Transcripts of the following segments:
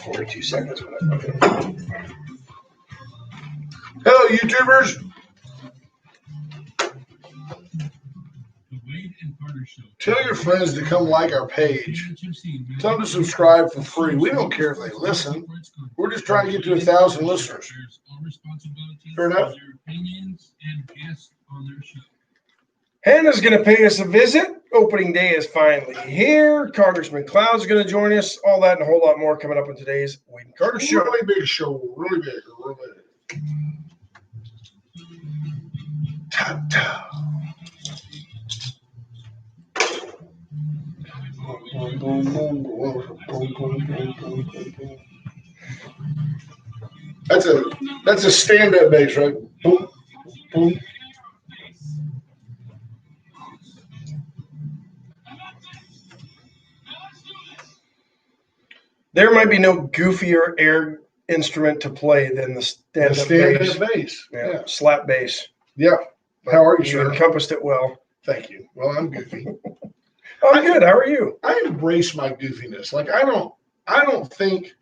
42 seconds. Hello, YouTubers. Tell your friends to come like our page. Tell them to subscribe for free. We don't care if they listen. We're just trying to get to 1,000 listeners. Fair enough? Hannah's going to pay us a visit. Opening day is finally here. Congressman Cloud's going to join us. All that and a whole lot more coming up in today's Wade and Carter show. Really big show. Really big. Really big. Ta-ta. That's a stand-up bass, right? Boom, boom. There might be no goofier air instrument to play than the stand-up bass. Yeah. Slap bass. Yeah. How are you, You sir? encompassed it well. Thank you. Well, I'm goofy. I'm good. How are you? I embrace my goofiness. Like I don't think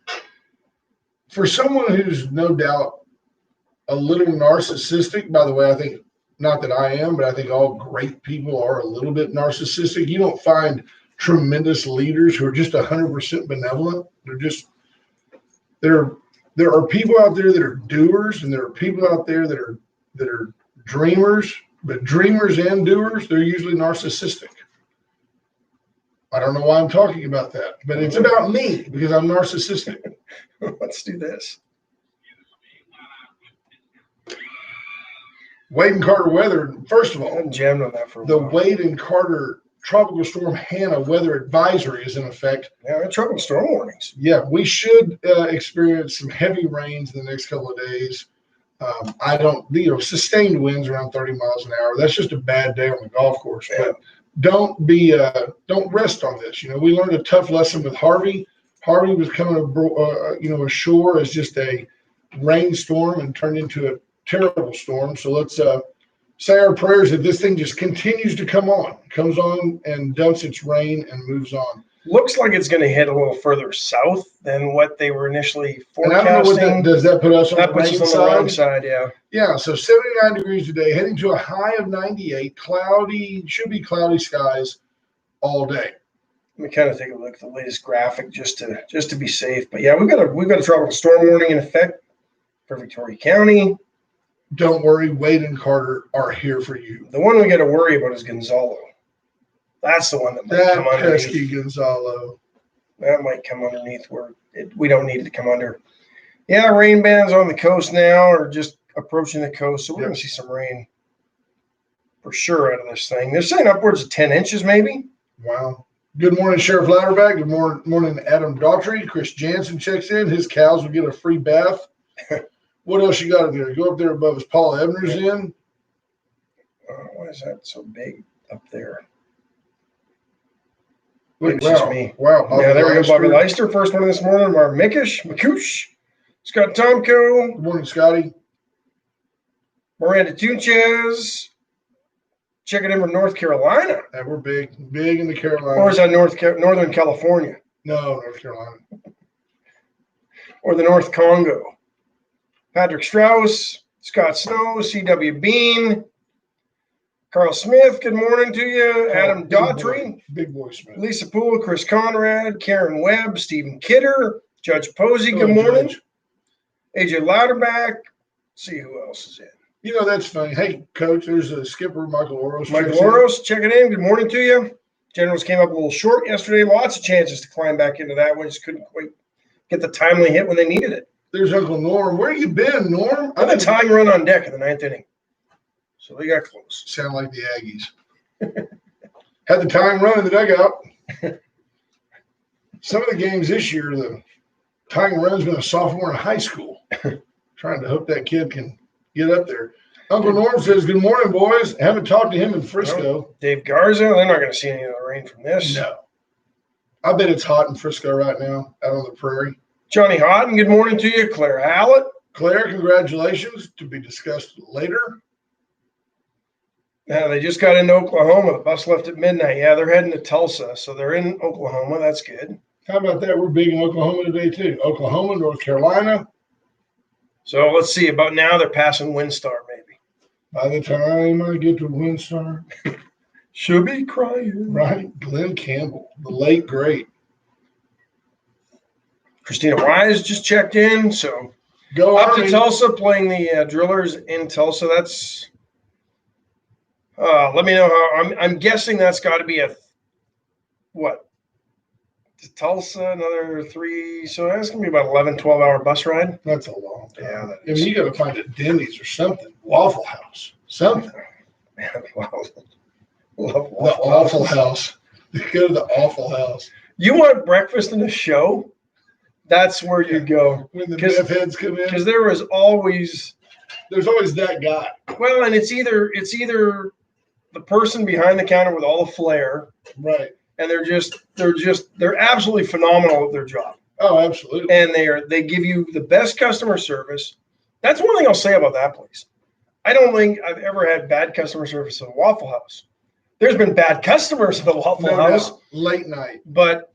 for someone who's no doubt a little narcissistic, by the way, I think not that I am, but I think all great people are a little bit narcissistic. You don't find tremendous leaders who are just 100% benevolent. There are people out there that are doers, and there are people out there that are dreamers, but dreamers and doers, they're usually narcissistic. I don't know why I'm talking about that, but it's about me because I'm narcissistic. Let's do this. Wade and Carter weather. First of all, I jammed on that for a the while. Wade and Carter Tropical Storm Hannah weather advisory is in effect. Yeah, tropical storm warnings. Yeah, we should experience some heavy rains in the next couple of days. I don't, sustained winds around 30 miles an hour. That's just a bad day on the golf course. Yeah. But don't rest on this. We learned a tough lesson with Harvey. Harvey was coming, ashore as just a rainstorm and turned into a terrible storm. So let's say our prayers that this thing just continues to comes on and dumps its rain and moves on. Looks like it's going to hit a little further south than what they were initially And I forecasting. don't know what does that put us on That the puts rain us on the wrong side? side, yeah. Yeah, so 79 degrees today, heading to a high of 98, should be cloudy skies all day. Let me kind of take a look at the latest graphic just to be safe. But yeah, we've got a tropical storm warning in effect for Victoria County. Don't worry, Wade and Carter are here for you. The one we got to worry about is Gonzalo. That's the one that might come underneath. Pesky Gonzalo. That might come underneath where we don't need it to come under. Yeah, rain bands on the coast now, or just approaching the coast. So we're going to see some rain for sure out of this thing. They're saying upwards of 10 inches maybe. Wow. Good morning, Sheriff Louderback. Good morning, Adam Daughtry. Chris Jansen checks in. His cows will get a free bath. What else you got up there? Go up there above us. Paul Ebner's in. Why is that so big up there? Look, It's just me. Wow. Yeah, there we go. Bobby Leister, first one this morning. Mark McCoosh, Scott Tomko, Good morning, Scotty. Miranda Tunches, checking in from North Carolina. Yeah, we're big in the Carolinas. Or is that Northern California? No, North Carolina. Or the North Congo? Patrick Strauss, Scott Snow, C.W. Bean, Carl Smith, good morning to you. Adam Daughtry, Big boy Smith. Lisa Poole, Chris Conrad, Karen Webb, Stephen Kidder, Judge Posey, good Hello, morning. Judge. AJ Louderback. See who else is in. That's funny. Hey, Coach, there's a skipper, Michael Oros. Michael Oros, checking in. Good morning to you. Generals came up a little short yesterday. Lots of chances to climb back into that one. Just couldn't quite get the timely hit when they needed it. There's Uncle Norm. Where you been, Norm? Had the tying run on deck in the ninth inning. So they got close. Sound like the Aggies. Had the time run in the dugout. Some of the games this year, the tying run's been a sophomore in high school. Trying to hope that kid can get up there. Uncle Norm says, good morning, boys. Haven't talked to him in Frisco. No. Dave Garza, they're not going to see any of the rain from this. No. I bet it's hot in Frisco right now, out on the prairie. Johnny Hodden, good morning to you. Claire Hallett. Claire, congratulations. To be discussed later. They just got into Oklahoma. The bus left at midnight. Yeah, they're heading to Tulsa, so they're in Oklahoma. That's good. How about that? We're big in Oklahoma today, too. Oklahoma, North Carolina. So let's see. About now, they're passing WinStar, maybe. By the time I get to WinStar, Should be crying. right? Glenn Campbell, the late great. Christina Wise just checked in. So Go up Army. to Tulsa, playing the Drillers in Tulsa. That's let me know how. I'm guessing that's got to be a what? To Tulsa, another 3. So that's gonna be about 11, 12-hour bus ride. That's a long time. Yeah, that I is. mean, you got to find a Denny's or something. Waffle House. Something. Man, wow. Love The Waffle Awful House. House. You go to the Awful House. You want breakfast in a show? That's where you go. When the 'Cause- meth heads come in, Because there was always there's always that guy. well, and it's either the person behind the counter with all the flair, Right. and they're absolutely phenomenal at their job, Oh, absolutely. and they give you the best customer service. That's one thing I'll say about that place. I don't think I've ever had bad customer service at a Waffle House. There's been bad customers at the Waffle No House, doubt. Late night. but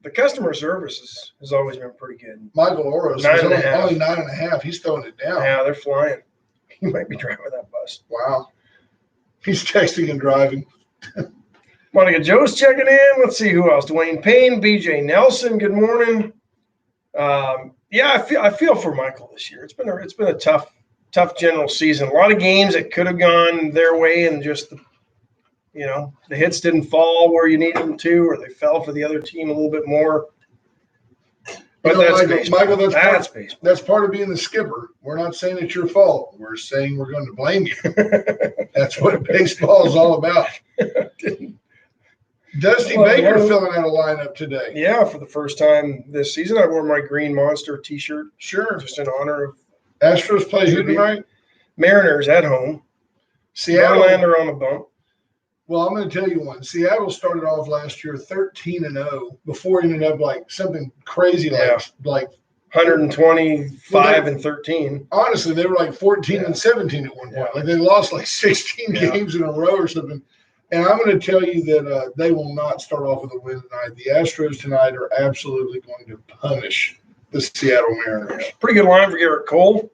the customer service has always been pretty good. Michael Oros is 9.5. only 9.5. He's throwing it down. Yeah, they're flying. He might be driving that bus. Wow. He's texting and driving. Monica Joe's checking in. Let's see who else. Dwayne Payne, BJ Nelson. Good morning. Yeah, I feel for Michael this year. It's been a tough general season. A lot of games that could have gone their way, and just the hits didn't fall where you needed them to, or they fell for the other team a little bit more. But that's baseball. Michael, That's baseball. that's part of being the skipper. We're not saying it's your fault. We're saying we're going to blame you. That's what baseball is all about. Dusty Baker filling out a lineup today. Yeah, for the first time this season, I wore my Green Monster T-shirt Sure. just in honor of Astros play who tonight? Mariners at home. Seattle. Verlander on the bump. Well, I'm going to tell you one. Seattle started off last year 13-0 before it ended up like something crazy like 125 and 13. honestly, they were like 14 and 17 at one point. Yeah. Like they lost like 16 Yeah. games in a row or something. And I'm going to tell you that they will not start off with a win tonight. The Astros tonight are absolutely going to punish the Seattle Mariners. Pretty good line for Garrett Cole.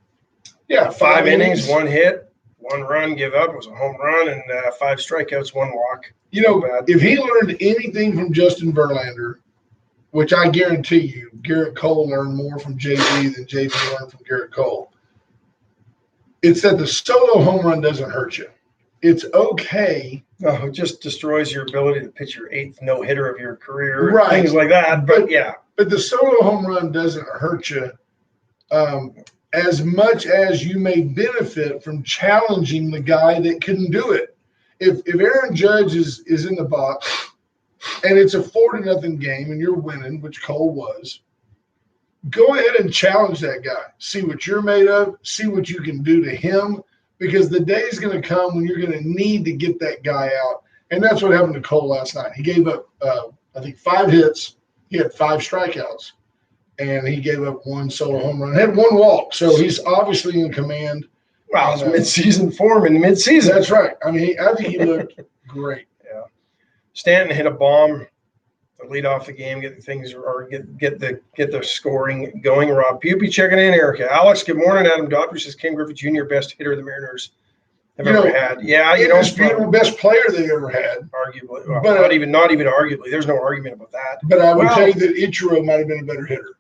Yeah, 5 innings, 1 hit, 1 run give up. It was a home run, and 5 strikeouts, 1 walk. You know, Not bad. if he learned anything from Justin Verlander, which I guarantee you, Garrett Cole learned more from JV than JV learned from Garrett Cole, it's that the solo home run doesn't hurt you. It's okay. No, it just destroys your ability to pitch your 8th no-hitter of your career, and Right. things like that. But yeah, But the solo home run doesn't hurt you as much as you may benefit from challenging the guy that couldn't do it. If Aaron Judge is in the box and it's a 4-0 game and you're winning, which Cole was, go ahead and challenge that guy. See what you're made of. See what you can do to him, because the day is going to come when you're going to need to get that guy out. And that's what happened to Cole last night. He gave up, I think, 5 hits. He had 5 strikeouts, and he gave up 1 solo home run. Had 1 walk, so he's obviously in command. wow, it's mid-season form in mid-season. That's right. I mean, I think he looked great. Yeah, Stanton hit a bomb to lead off the game, get things or get the scoring going. Rob Pupi checking in. Erica, Alex, good morning. Adam Doppler says Ken Griffey Jr. best hitter the Mariners have ever had. Yeah, Indisputable best player they've ever had. arguably, well, But, not even arguably. There's no argument about that. But I would Well- tell you that Ichiro might have been a better hitter.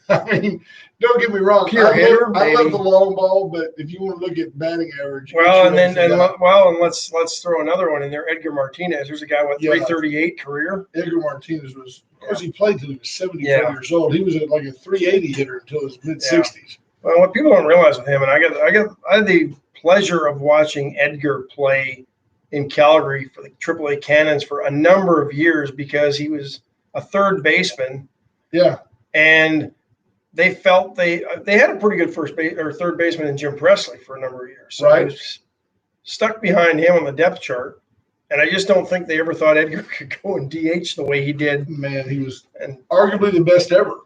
I mean, don't get me wrong. Pure hitter, I love maybe. the long ball, but if you want to look at batting average, Well, and Ichiro's then the guy. let's throw another one in there. Edgar Martinez. There's a guy with Yeah. 338 career. Edgar Martinez was, of course, he played till he was 74 Yeah. years old. He was like a 380 hitter until his mid-60s. Well, what people don't realize with him, and I had the pleasure of watching Edgar play in Calgary for the AAA Cannons for a number of years, because he was a third baseman, Yeah, and they felt they had a pretty good third baseman in Jim Presley for a number of years. So Right. I was stuck behind him on the depth chart, and I just don't think they ever thought Edgar could go and DH the way he did. man, he was And arguably the best ever.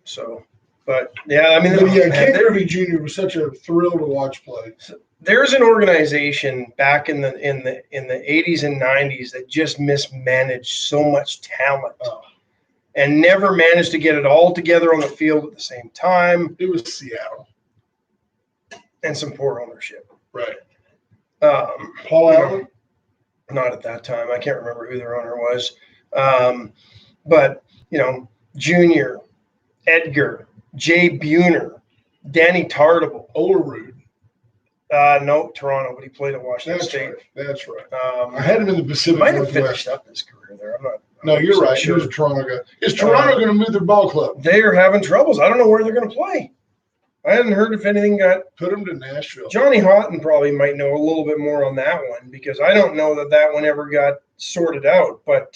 so, but yeah, I mean, But yeah, Ken there- Griffey Jr. was such a thrill to watch play. there's an organization back in the 80s and 90s that just mismanaged so much talent. Oh. and never managed to get it all together on the field at the same time, It was Seattle. and some poor ownership. Right. Paul Allen? Not at that time. I can't remember who their owner was. But, Junior, Edgar, Jay Buhner, Danny Tartable. Olerud. No, Toronto, but he played at Washington That's State. right. That's right. I had him in the He Pacific might have Northwest. finished up his career there. I'm not. No, you're right. He Sure. was a Toronto guy. Is Toronto going to move their ball club? They are having troubles. I don't know where they're going to play. I hadn't heard if anything got. Put them to Nashville. Johnny Houghton probably might know a little bit more on that one because I don't know that one ever got sorted out. But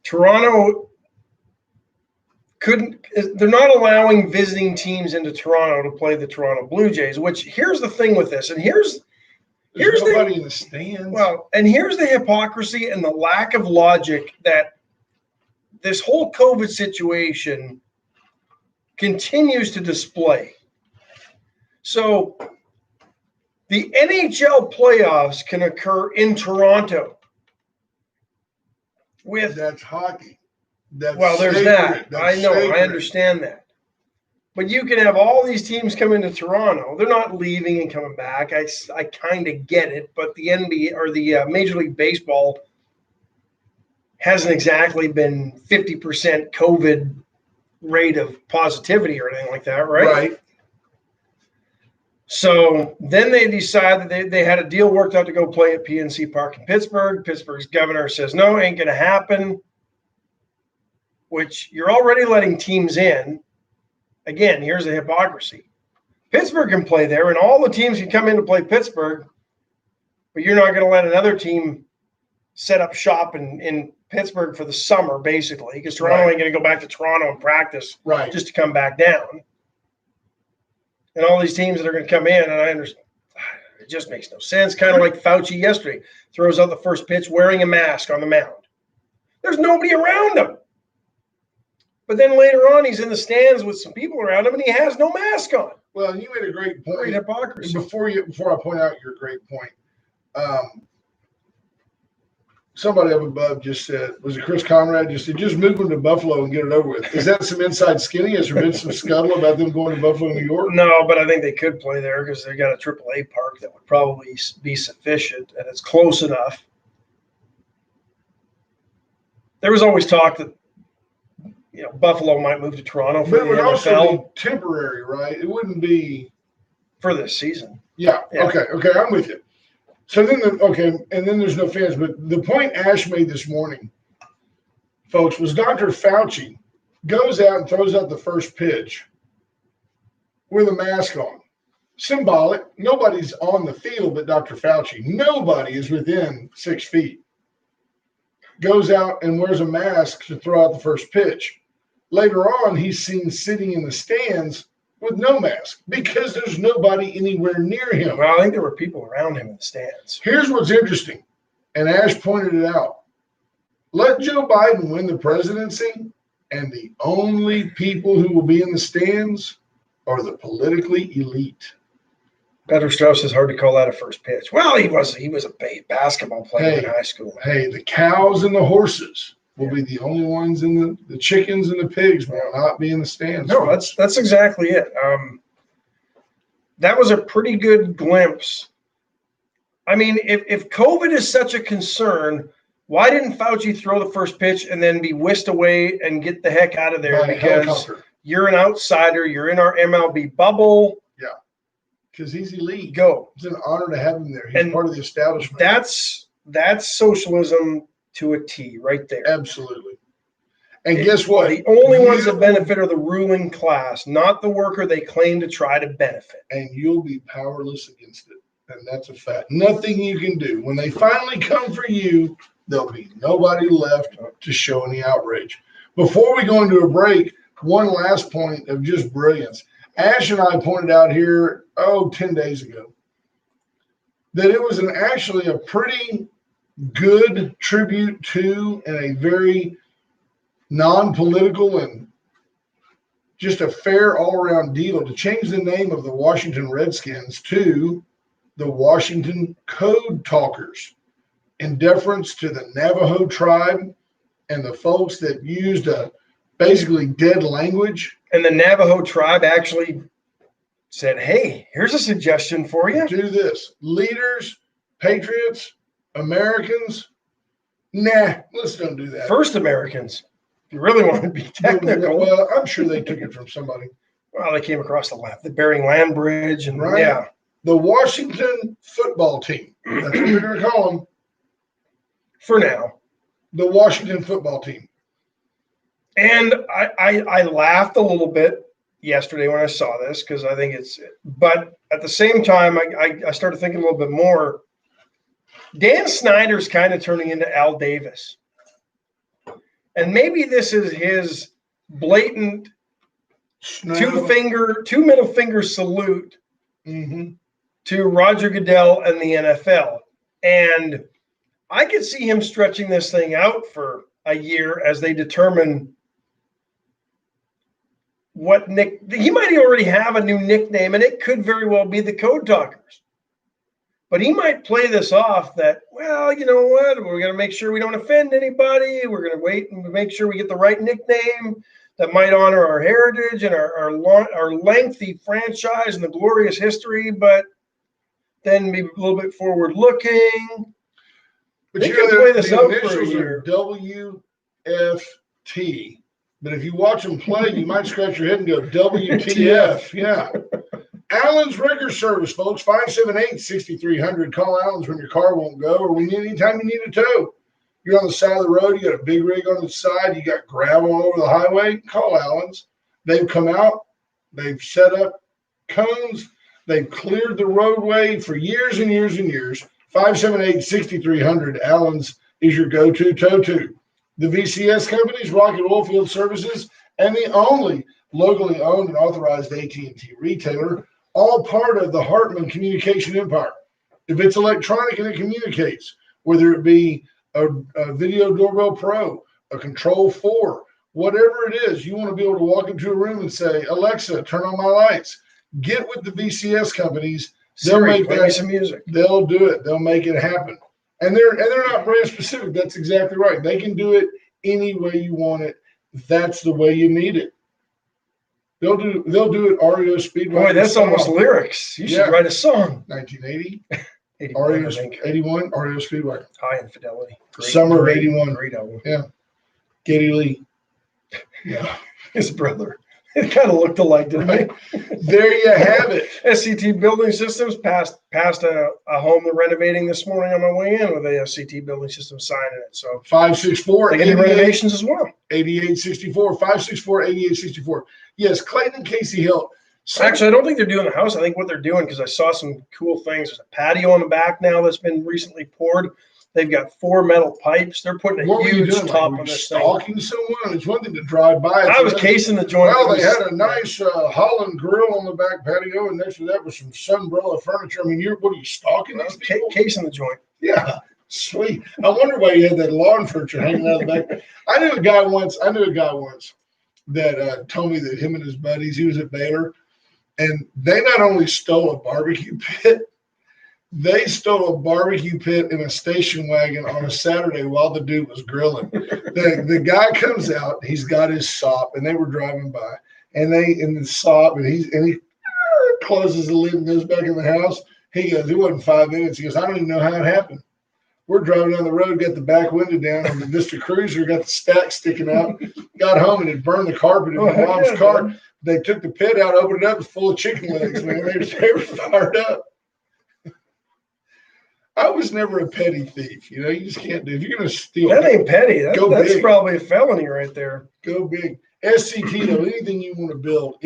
Toronto couldn't. They're not allowing visiting teams into Toronto to play the Toronto Blue Jays. Which here's the thing with this, and here's nobody in the stands. Well, and here's the hypocrisy and the lack of logic that this whole COVID situation continues to display. So the NHL playoffs can occur in Toronto with that's hockey. That's there's sacred. that. That's I know, sacred. I understand that. But you can have all these teams come into Toronto. They're not leaving and coming back. I kind of get it, but the NBA or the Major League Baseball hasn't exactly been 50% COVID rate of positivity or anything like that, right? Right. So then they decide that they had a deal worked out to go play at PNC Park in Pittsburgh. Pittsburgh's governor says, no, ain't going to happen, which you're already letting teams in. Again, here's the hypocrisy. Pittsburgh can play there, and all the teams can come in to play Pittsburgh, but you're not going to let another team set up shop in Pittsburgh for the summer, basically, because Toronto ain't going to go back to Toronto and practice just to come back down. And all these teams that are going to come in, and I understand, it just makes no sense. Kind of like Fauci yesterday, throws out the first pitch wearing a mask on the mound. There's nobody around him. But then later on, he's in the stands with some people around him, and he has no mask on. Well, you made a great point. Great hypocrisy. Before I point out your great point, somebody up above just said, was it Chris Conrad? Just said, just move them to Buffalo and get it over with. Is that some inside skinny? Has there been some scuttle about them going to Buffalo, New York? No, but I think they could play there because they got a AAA park that would probably be sufficient, and it's close enough. There was always talk that Buffalo might move to Toronto for But the it would NFL also be temporary, right? It wouldn't be for this season. Yeah. Okay, I'm with you. So then, and then there's no fans. But the point Ash made this morning, folks, was Dr. Fauci goes out and throws out the first pitch with a mask on. Symbolic. Nobody's on the field but Dr. Fauci. Nobody is within 6 feet. Goes out and wears a mask to throw out the first pitch. Later on, he's seen sitting in the stands with no mask because there's nobody anywhere near him. Well, I think there were people around him in the stands. Here's what's interesting, and Ash pointed it out. Let Joe Biden win the presidency, and the only people who will be in the stands are the politically elite. Peter Strauss is hard to call that a first pitch. Well, he was a basketball player in high school. Hey, the cows and the horses will be the only ones in the chickens and the pigs will not be in the stands. No, that's exactly it. That was a pretty good glimpse. I mean, if COVID is such a concern, why didn't Fauci throw the first pitch and then be whisked away and get the heck out of there? Because you're an outsider. You're in our MLB bubble. Yeah, because he's elite. Go. It's an honor to have him there. He's part of the establishment. That's socialism to a T right there. Absolutely. And guess what? The only ones that benefit are the ruling class, not the worker they claim to try to benefit. And you'll be powerless against it. And that's a fact. Nothing you can do. When they finally come for you, there'll be nobody left to show any outrage. Before we go into a break, one last point of just brilliance. Ash and I pointed out here, 10 days ago, that it was actually a pretty good tribute to and a very non-political and just a fair all-around deal to change the name of the Washington Redskins to the Washington Code Talkers in deference to the Navajo tribe and the folks that used a basically dead language. And the Navajo tribe actually said, hey, here's a suggestion for you. Do this. Leaders, patriots, Americans, nah, let's don't do that. First Americans, if you really want to be technical. Well, I'm sure they took it from somebody. Well, they came across the Bering Land Bridge, and Right. yeah. The Washington football team. That's what we're going to call them. For now. The Washington football team. And I laughed a little bit yesterday when I saw this because I think but at the same time, I started thinking a little bit more. Dan Snyder's kind of turning into Al Davis. And maybe this is his blatant two middle finger salute to Roger Goodell and the NFL. And I could see him stretching this thing out for a year as they determine what he might already have a new nickname, and it could very well be the Code Talkers. But he might play this off that, well, you know what? We're going to make sure we don't offend anybody. We're going to wait and make sure we get the right nickname that might honor our heritage and our lengthy franchise and the glorious history, but then maybe a little bit forward looking. But they you could know, play this the out for a initials year. are WFT. But if you watch them play, you might scratch your head and go, WTF. Yeah. Allen's Rigger Service, folks, 578-6300. Call Allen's when your car won't go or anytime you need a tow. You're on the side of the road, you got a big rig on the side, you got gravel all over the highway, call Allen's. They've come out, they've set up cones, they've cleared the roadway for years and years and years. 578-6300. Allen's is your go-to tow-to. The VCS companies, Rocket Oilfield Services, and the only locally owned and authorized AT&T retailer, all part of the Hartman Communication Empire. If it's electronic and it communicates, whether it be a Video Doorbell Pro, a Control 4, whatever it is, you want to be able to walk into a room and say, Alexa, turn on my lights. Get with the VCS companies. They'll make that some music. They'll do it. They'll make it happen. And they're not brand specific. That's exactly right. They can do it any way you want it. That's the way you need it. They'll do it REO Speedway. Boy, that's almost lyrics. You should write a song. 1980. 81, REO 81, REO Speedway. High Infidelity. Summer of 81. Great album. Yeah. Geddy Lee. Yeah. His brother. It kind of looked alike, didn't they? There you have it. SCT Building Systems passed a home they're renovating this morning on my way in with a SCT Building Systems sign in it. So 564. They can do renovations as well. 8864. 564 8864. Yes, Clayton and Casey Hill. Actually, I don't think they're doing the house. I think what they're doing, because I saw some cool things. There's a patio on the back now that's been recently poured. They've got 4 metal pipes. They're putting a huge top on this thing. Stalking someone? It's one thing to drive by. I was casing the joint. Well, they had a nice Holland grill on the back patio, and next to that was some Sunbrella furniture. I mean, what are you stalking these people? Casing the joint. Yeah, sweet. I wonder why you had that lawn furniture hanging out of the back. I knew a guy once that told me that him and his buddies, he was at Baylor, and they not only stole a barbecue pit, they stole a barbecue pit in a station wagon on a Saturday while the dude was grilling. The guy comes out, he's got his sop, and they were driving by, and they in the sop, and he closes the lid and goes back in the house. He goes, it wasn't 5 minutes. He goes, I don't even know how it happened. We're driving down the road, got the back window down on the Vista Cruiser, got the stack sticking out, got home and it burned the carpet in my mom's car. Man. They took the pit out, opened it up, it's full of chicken legs, man. They were fired up. I was never a petty thief. You know, you just can't do. If you're going to steal, that ain't petty. That's big. Probably a felony right there. Go big. SCT, though, anything you want to build,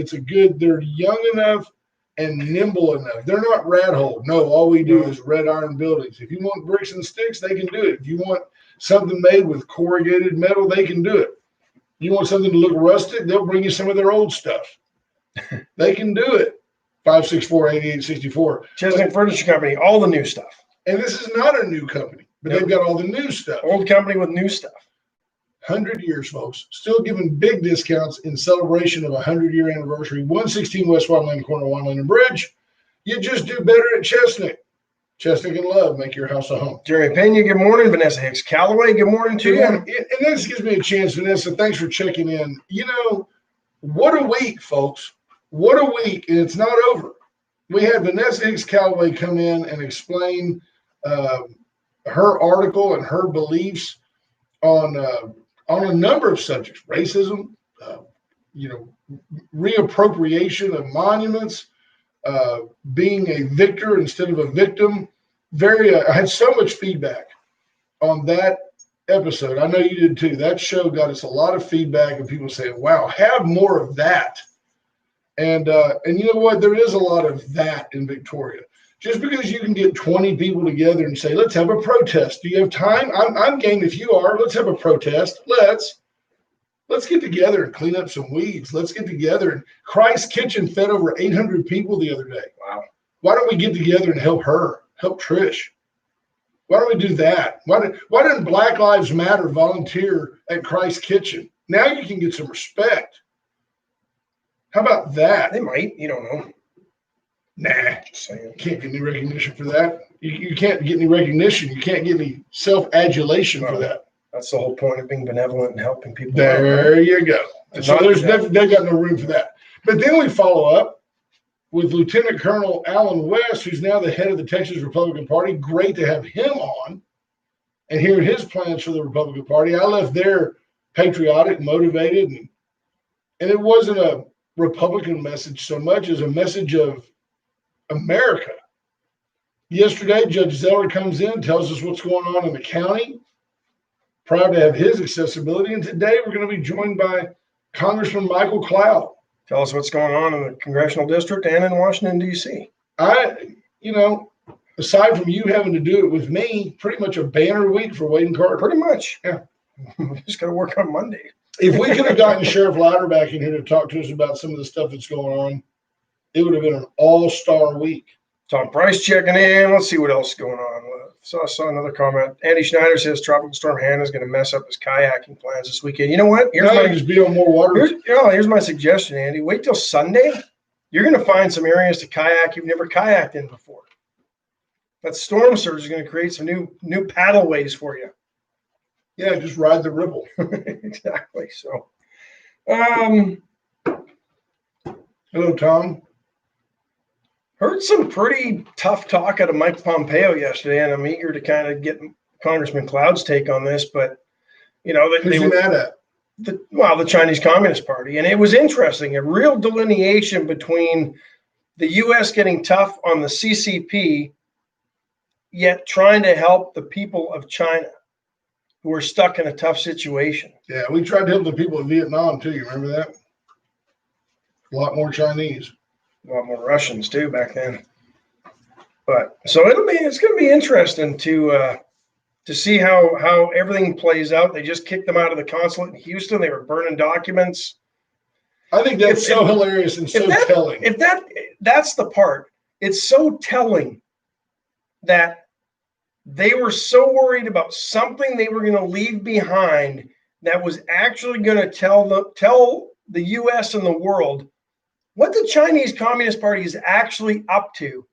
they're young enough and nimble enough. They're not rat hole. No, all we do is red iron buildings. If you want bricks and sticks, they can do it. If you want something made with corrugated metal, they can do it. You want something to look rustic, they'll bring you some of their old stuff. They can do it. 564-8864. Chesnick Furniture Company, all the new stuff. And this is not a new company, but they've got all the new stuff. Old company with new stuff. 100 years, folks. Still giving big discounts in celebration of a 100-year anniversary. 116 West Wildland corner, Wildland and Bridge. You just do better at Chesnick. Chesnick and Love, make your house a home. Jeremy Pena, good morning. Vanessa Hicks Calloway, good morning to you. And this gives me a chance, Vanessa. Thanks for checking in. What a week, folks. What a week. And it's not over. We had Vanessa Hicks Calloway come in and explain her article and her beliefs on a number of subjects: racism, reappropriation of monuments, being a victor instead of a victim. I had so much feedback on that episode. I know you did too. That show got us a lot of feedback of people saying, wow, have more of that. And you know what? There is a lot of that in Victoria. Just because you can get 20 people together and say, let's have a protest. Do you have time? I'm game if you are. Let's have a protest. Let's get together and clean up some weeds. Let's get together. And Christ's Kitchen fed over 800 people the other day. Wow. Why don't we get together and help Trish? Why don't we do that? Why didn't Black Lives Matter volunteer at Christ's Kitchen? Now you can get some respect. How about that? They might. You don't know. Nah, just saying. Can't get any recognition for that. You can't get any recognition. You can't get any self-adulation for that. That's the whole point of being benevolent and helping people. There you go. And so they've got no room for that. But then we follow up with Lieutenant Colonel Alan West, who's now the head of the Texas Republican Party. Great to have him on and hear his plans for the Republican Party. I left there patriotic, motivated, and it wasn't a Republican message so much as a message of America. Yesterday, Judge Zeller comes in, tells us what's going on in the county. Proud to have his accessibility. And today we're going to be joined by Congressman Michael Cloud. Tell us what's going on in the congressional district and in Washington, D.C. Aside from you having to do it with me, pretty much a banner week for Wade and Carter. Pretty much. Yeah. We just got to work on Monday. If we could have gotten Sheriff Louder back in here to talk to us about some of the stuff that's going on, it would have been an all-star week. Tom Price checking in. Let's see what else is going on. Saw another comment. Andy Schneider says Tropical Storm Hannah is going to mess up his kayaking plans this weekend. You know what? Just be on more water. Here's my suggestion, Andy. Wait till Sunday. You're going to find some areas to kayak you've never kayaked in before. That storm surge is going to create some new paddleways for you. Yeah, just ride the ripple. Exactly. So, hello, Tom. Heard some pretty tough talk out of Mike Pompeo yesterday, and I'm eager to kind of get Congressman Cloud's take on this. But, who's he mad at? The Chinese Communist Party. And it was interesting, a real delineation between the U.S. getting tough on the CCP, yet trying to help the people of China who are stuck in a tough situation. Yeah, we tried to help the people of Vietnam, too. You remember that? A lot more Chinese. A lot more Russians too back then, but so it's going to be interesting to see how everything plays out. They just kicked them out of the consulate in Houston. They were burning documents. I think that's hilarious and so telling. That's the part. It's so telling that they were so worried about something they were going to leave behind that was actually going to tell the U.S. and the world what the Chinese Communist Party is actually up to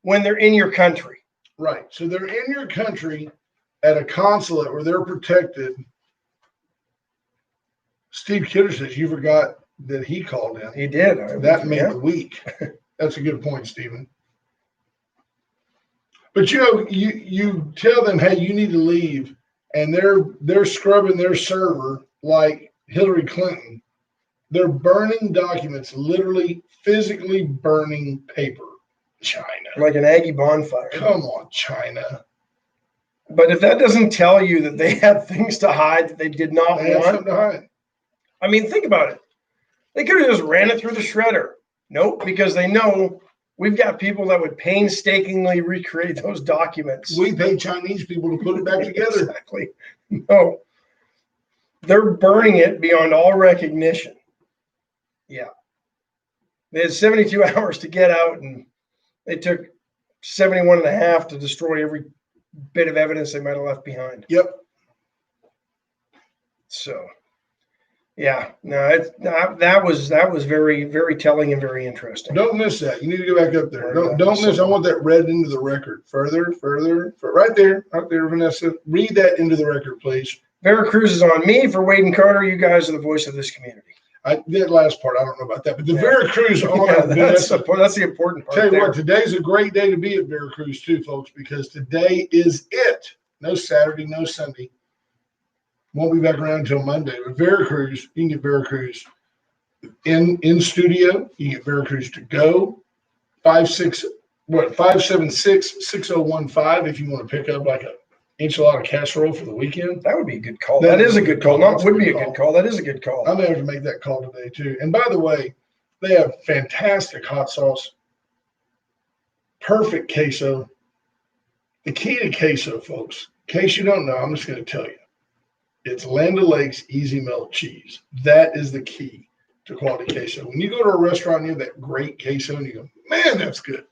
when they're in your country. Right. So they're in your country at a consulate where they're protected. Steve Kidder says you forgot that he called in. He did. That made the week. That's a good point, Stephen. But you tell them, hey, you need to leave, and they're scrubbing their server like Hillary Clinton. They're burning documents, literally physically burning paper. China. Like an Aggie bonfire. Come on, China. But if that doesn't tell you that they had things to hide that they did not want. Something to hide. I mean, think about it. They could have just ran it through the shredder. Nope, because they know we've got people that would painstakingly recreate those documents. We pay Chinese people to put it back together. Exactly. No. They're burning it beyond all recognition. Yeah. They had 72 hours to get out, and they took 71 and a half to destroy every bit of evidence they might have left behind. Yep. So, Yeah, no, that was very, very telling and very interesting. Don't miss that. You need to go back up there. Right, Don't miss. I want that read into the record. Further, right there, Vanessa. Read that into the record, please. Veracruz is on me for Wade and Carter. You guys are the voice of this community. That last part, I don't know about that, but the Yeah. Veracruz on Yeah, that's Vanessa. the important part. Tell you there. what, today's a great day to be at Veracruz too, folks, because today is it. No Saturday, no Sunday. Won't be back around until Monday. But Veracruz, you can get Veracruz in studio. You can get Veracruz to go. 576-6015 if you want to pick up like a enchilada casserole for the weekend. That would be a good call. That is a good call. No, it would be a good call. That is a good call. I'm going to have to make that call today too. And by the way, they have fantastic hot sauce, perfect queso. The key to queso, folks, in case you don't know, I'm just going to tell you. It's Land O'Lakes Easy Melt Cheese. That is the key to quality queso. When you go to a restaurant and you have that great queso and you go, man, that's good.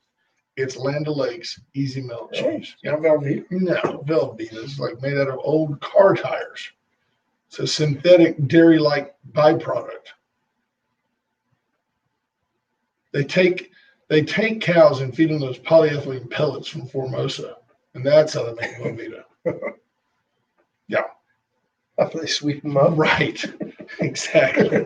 It's Land O'Lakes Easy Melt Cheese. Yeah, Velveeta. No, Velveeta is like made out of old car tires. It's a synthetic dairy-like byproduct. They take cows and feed them those polyethylene pellets from Formosa, and that's how they make Velveeta. Yeah. After they sweep them up. Right. Exactly.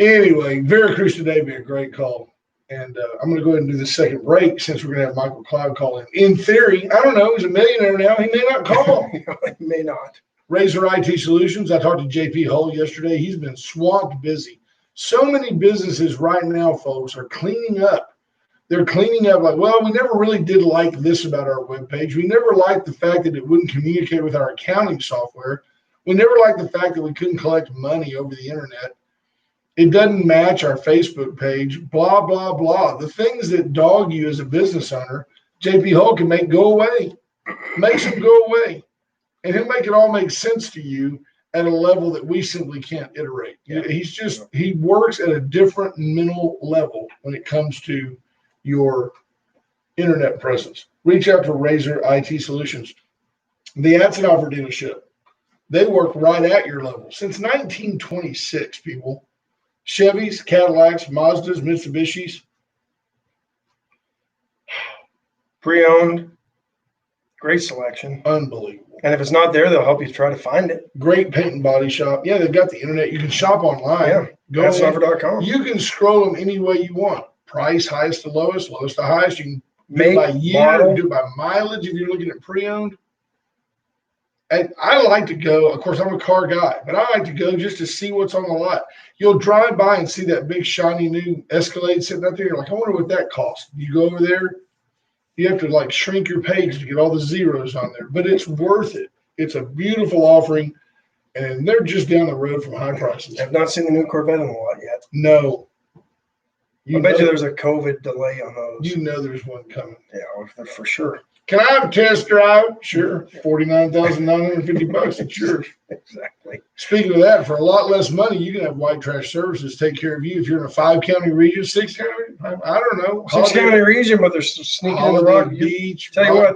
Anyway, Veracruz today would be a great call. And I'm going to go ahead and do the second break since we're going to have Michael Cloud call in. In theory, I don't know, he's a millionaire now. He may not call. He may not. Razor IT Solutions. I talked to JP Hull yesterday. He's been swamped busy. So many businesses right now, folks, are cleaning up. They're cleaning up like, well, we never really did like this about our webpage. We never liked the fact that it wouldn't communicate with our accounting software. We never liked the fact that we couldn't collect money over the internet. It doesn't match our Facebook page, blah, blah, blah. The things that dog you as a business owner, JP Hull can make go away. Makes them go away. And he'll make it all make sense to you at a level that we simply can't iterate. Yeah. He works at a different mental level when it comes to your internet presence. Reach out to Razor IT Solutions. The Atzenhofer dealership. They work right at your level. Since 1926, people. Chevys, Cadillacs, Mazdas, Mitsubishis. Pre-owned. Great selection. Unbelievable. And if it's not there, they'll help you try to find it. Great paint and body shop. Yeah, they've got the internet. You can shop online. Yeah, Atzenhofer.com. You can scroll them any way you want. Price, highest to lowest, lowest to highest. You can do it by year, model. Do it by mileage if you're looking at pre-owned. And I like to go, of course, I'm a car guy, but I like to go just to see what's on the lot. You'll drive by and see that big, shiny new Escalade sitting up there. You're like, I wonder what that costs. You go over there, you have to like shrink your page to get all the zeros on there, but it's worth it. It's a beautiful offering, and they're just down the road from high prices. I've not seen the new Corvette in a lot yet. No. I bet you there's a COVID delay on those. You know there's one coming. Yeah, for sure. Can I have a test drive? Sure. $49,950. It's yours. Exactly. Speaking of that, for a lot less money, you can have White Trash Services take care of you. If you're in a 5-county region, 6-county, I don't know. 6-county region, but they're sneaking in the Rock Beach. Tell you what,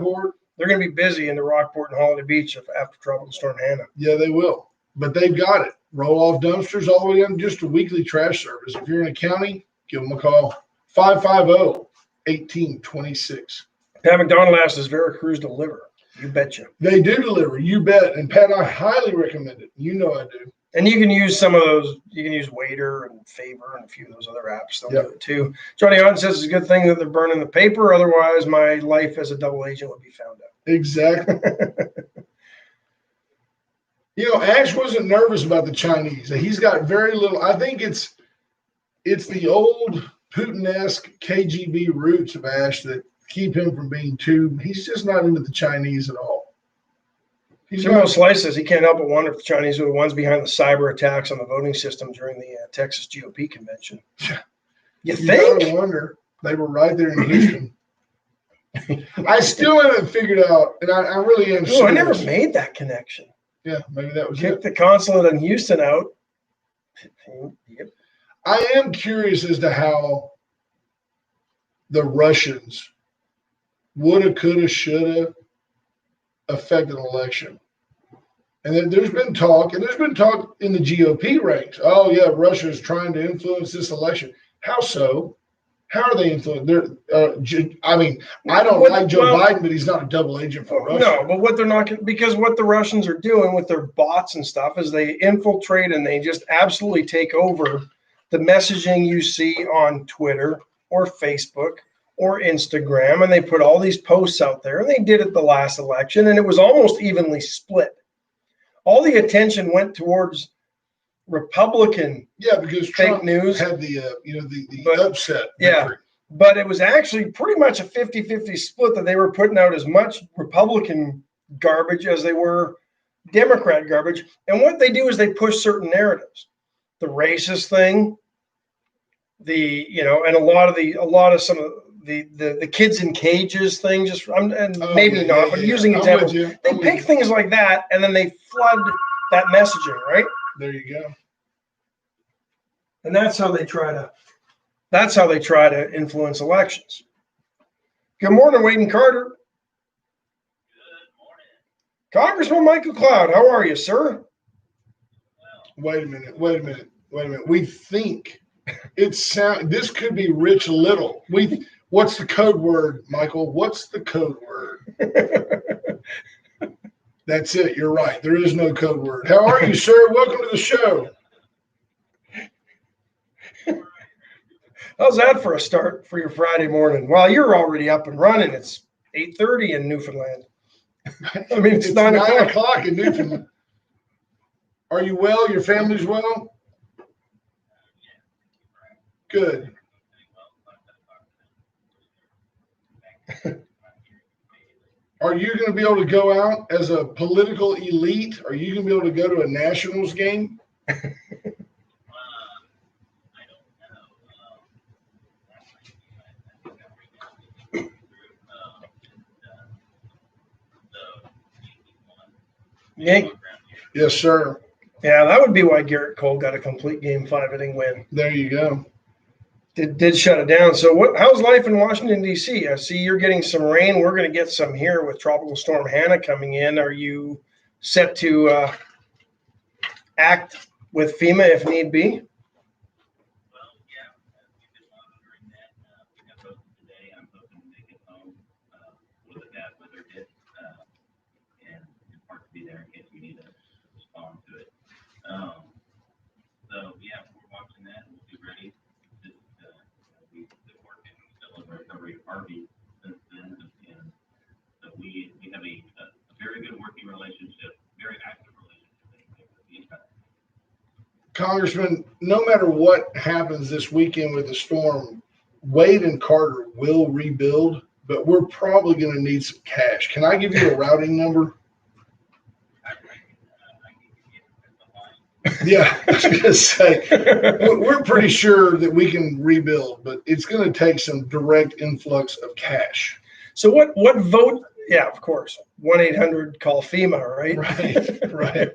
they're going to be busy in the Rockport and Holiday Beach after Tropical Storm Hannah. Yeah, they will. But they've got it. Roll off dumpsters all the way down to just a weekly trash service. If you're in a county, give them a call. 550-1826. Pat McDonald asked, does Veracruz deliver? You betcha. They do deliver. You bet. And Pat, I highly recommend it. You know I do. And you can use some of those. You can use Waiter and Favor and a few of those other apps. They'll do it too. Johnny Otten says it's a good thing that they're burning the paper. Otherwise, my life as a double agent would be found out. Exactly. Ash wasn't nervous about the Chinese. He's got very little. I think it's the old Putin-esque KGB roots of Ash that keep him from being too. He's just not into the Chinese at all. Jimbo Slice says he can't help but wonder if the Chinese were the ones behind the cyber attacks on the voting system during the Texas GOP convention. You think? Gotta wonder. They were right there in Houston. I still haven't figured out, and I really am. Oh, I never made that connection. Yeah, maybe that was Kicked the consulate in Houston out. Yep. I am curious as to how the Russians woulda, coulda, shoulda affect an election. And then there's been talk in the GOP ranks. Oh yeah, Russia is trying to influence this election. How so? How are they influencing? I don't like Joe Biden, but he's not a double agent for Russia. No, but what they're not, because what the Russians are doing with their bots and stuff is they infiltrate and they just absolutely take over the messaging you see on Twitter or Facebook or Instagram, and they put all these posts out there, and they did it the last election, and it was almost evenly split. All the attention went towards Republican because fake Trump news had the upset. Yeah, victory. but it was actually pretty much a 50-50 split that they were putting out as much Republican garbage as they were Democrat garbage. And what they do is they push certain narratives, the racist thing, and a lot of some of the kids in cages thing. But using examples, they pick things like that, and then they flood that messaging. Right there, you go. And that's how they try to influence elections. Good morning, Wade and Carter. Good morning. Congressman Michael Cloud, how are you, sir? Wait a minute. We think this could be Rich Little. What's the code word, Michael? What's the code word? That's it. You're right. There is no code word. How are you, sir? Welcome to the show. How's that for a start for your Friday morning? Well, you're already up and running. It's 8:30 in Newfoundland. I mean, it's 9 o'clock in Newfoundland. Are you well? Your family's well? Good. Are you going to be able to go out as a political elite? Are you going to be able to go to a Nationals game? Yes, sir. Yeah, that would be why Garrett Cole got a complete Game 5 inning win. There you go. Did shut it down. So how's life in Washington, D.C.? I see you're getting some rain. We're going to get some here with Tropical Storm Hannah coming in. Are you set to act with FEMA if need be? Well, yeah, we've been monitoring that. We have posted today. I'm hoping to make it home with a bad weather hit and in part to be there in case we need to respond to it. So, yeah, we're watching that and we'll be ready. We've been working still in recovery of Harvey since then, and so we have a very good working relationship, very active relationship with the impact. Congressman, no matter what happens this weekend with the storm, Wade and Carter will rebuild, but we're probably going to need some cash. Can I give you a routing number? Yeah, I was going to say, we're pretty sure that we can rebuild, but it's going to take some direct influx of cash. So what vote? Yeah, of course. 1-800-CALL FEMA, right? Right.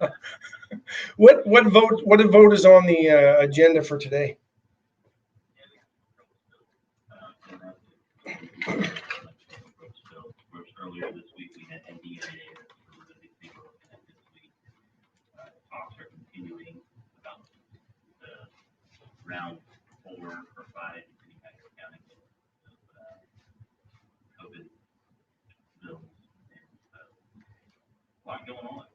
What vote is on the agenda for today? Earlier this week, we had NDA talks are continuing about the round 4 or 5, depending on your counting of COVID bills, and a lot going on.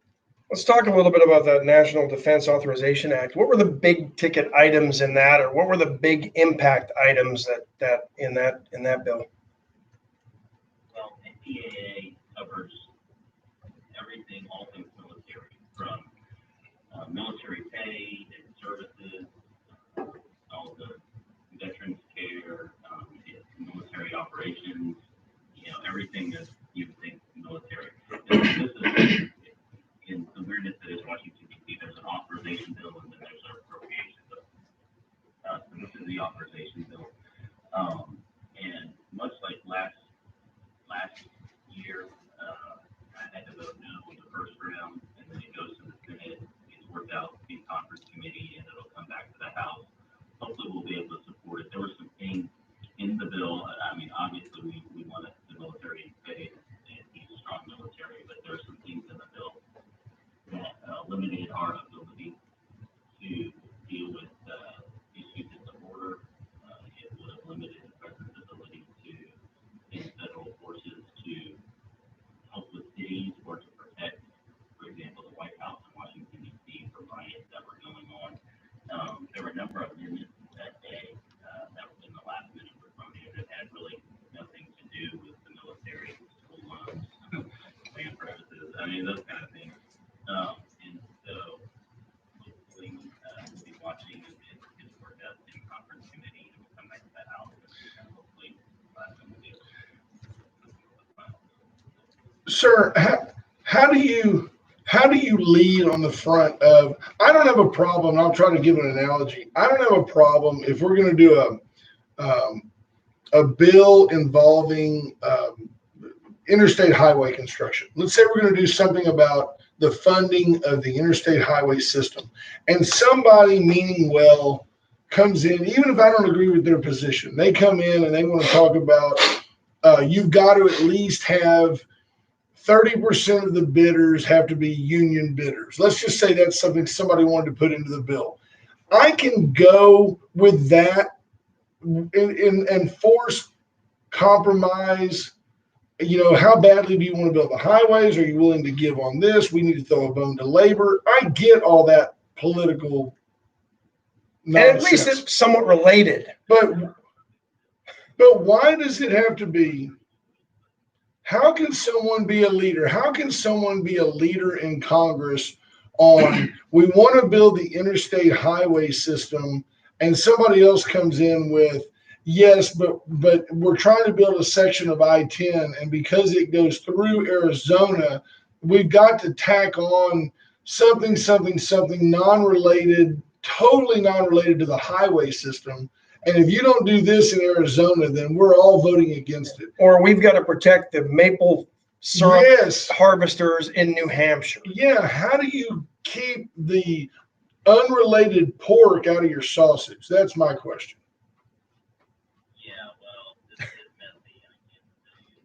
Let's talk a little bit about that National Defense Authorization Act. What were the big ticket items in that, or what were the big impact items that in that bill? Well, NDAA covers everything, all things military, from military pay and services, all the veterans care, military operations, everything that you would think military. And this is, in the weirdness that is Washington, D.C., there's an authorization bill and then there's an appropriation bill. So this is the authorization bill. And much like last year, I had to vote no in the first round, and then it goes to the Senate, it's worked out in conference committee, and it'll come back to the House. Hopefully we'll be able to support it. There were some things in the bill. I mean, obviously we want the military to pay and be a strong military, but there are some things in the bill that to deal with issues at the border. It would have limited the president's ability to send federal forces to help with cities or to protect, for example, the White House in Washington, D.C. for riots that were going on. There were a number of amendments that day that was in the last minute promotion that had really nothing to do with the military, school loans, land purchases, I mean, those kind of things. And so hopefully we'll be watching his work out in conference committee and we'll come back to that house and hopefully we'll be able to. Sir, how do you lead on the front of, I don't have a problem, I'll try to give an analogy. I don't have a problem if we're going to do a bill involving interstate highway construction. Let's say we're going to do something about the funding of the interstate highway system, and somebody meaning well comes in, even if I don't agree with their position, they come in and they want to talk about you've got to at least have 30% of the bidders have to be union bidders. Let's just say that's something somebody wanted to put into the bill. I can go with that and force compromise. You know, how badly do you want to build the highways? Are you willing to give on this? We need to throw a bone to labor. I get all that political nonsense. And at least it's somewhat related. But why does it have to be? How can someone be a leader? How can someone be a leader in Congress on, we want to build the interstate highway system, and somebody else comes in with, yes, but we're trying to build a section of I-10, and because it goes through Arizona, we've got to tack on something non-related, totally non-related to the highway system. And if you don't do this in Arizona, then we're all voting against it. Or we've got to protect the maple syrup Yes. harvesters in New Hampshire. Yeah. How do you keep the unrelated pork out of your sausage? That's my question. Yeah, well, this is messy. I can't tell you.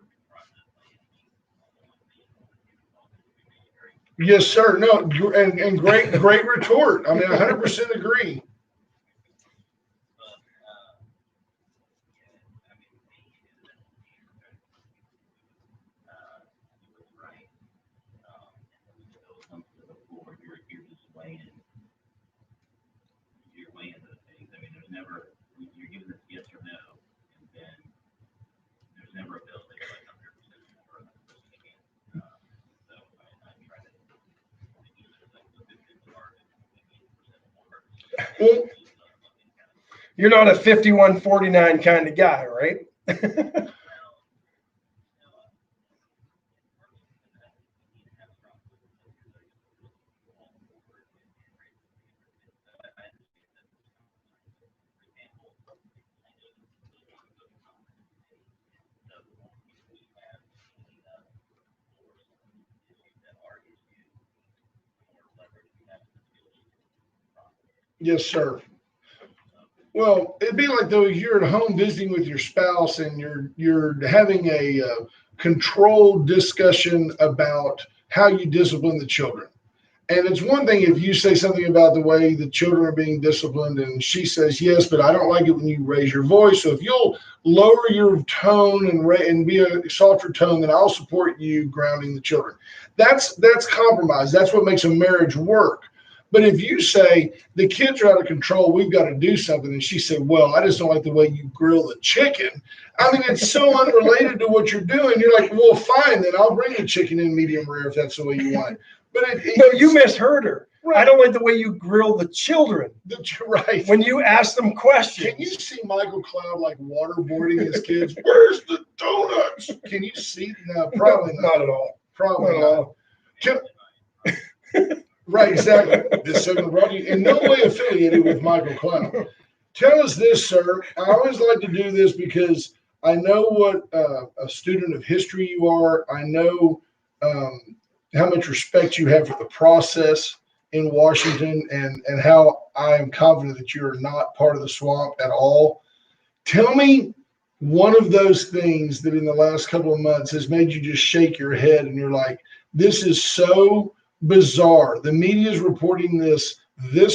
It's process. Yes, sir. No, and great retort. I mean, 100% agree. You're weighing those things. I mean, there's never, you're giving this yes or no, and then there's never a bill that's like 100% more than 100% again. So I try to do this like the 50% more, 80% more. Well, You're not a 51-49 kind of guy, right? yes, sir. Well, it'd be like though you're at home visiting with your spouse and you're having a controlled discussion about how you discipline the children. And it's one thing if you say something about the way the children are being disciplined and she says, yes, but I don't like it when you raise your voice. So if you'll lower your tone and be a softer tone, then I'll support you grounding the children. That's compromise. That's what makes a marriage work. But if you say the kids are out of control, we've got to do something, and she said, well, I just don't like the way you grill the chicken. I mean, it's so unrelated to what you're doing. You're like, well, fine, then I'll bring the chicken in medium rare if that's the way you want it. But No, you misheard her. Right. I don't like the way you grill the children right. when you ask them questions. Can you see Michael Cloud like waterboarding his kids? Where's the donuts? Can you see? No, probably not. Not at all. Probably Not at not. all. Right, exactly. This segment brought you in no way affiliated with Michael Cloud. Tell us this, sir. I always like to do this because I know what a student of history you are. I know how much respect you have for the process in Washington and how I am confident that you are not part of the swamp at all. Tell me one of those things that in the last couple of months has made you just shake your head and you're like, this is so bizarre. The media is reporting this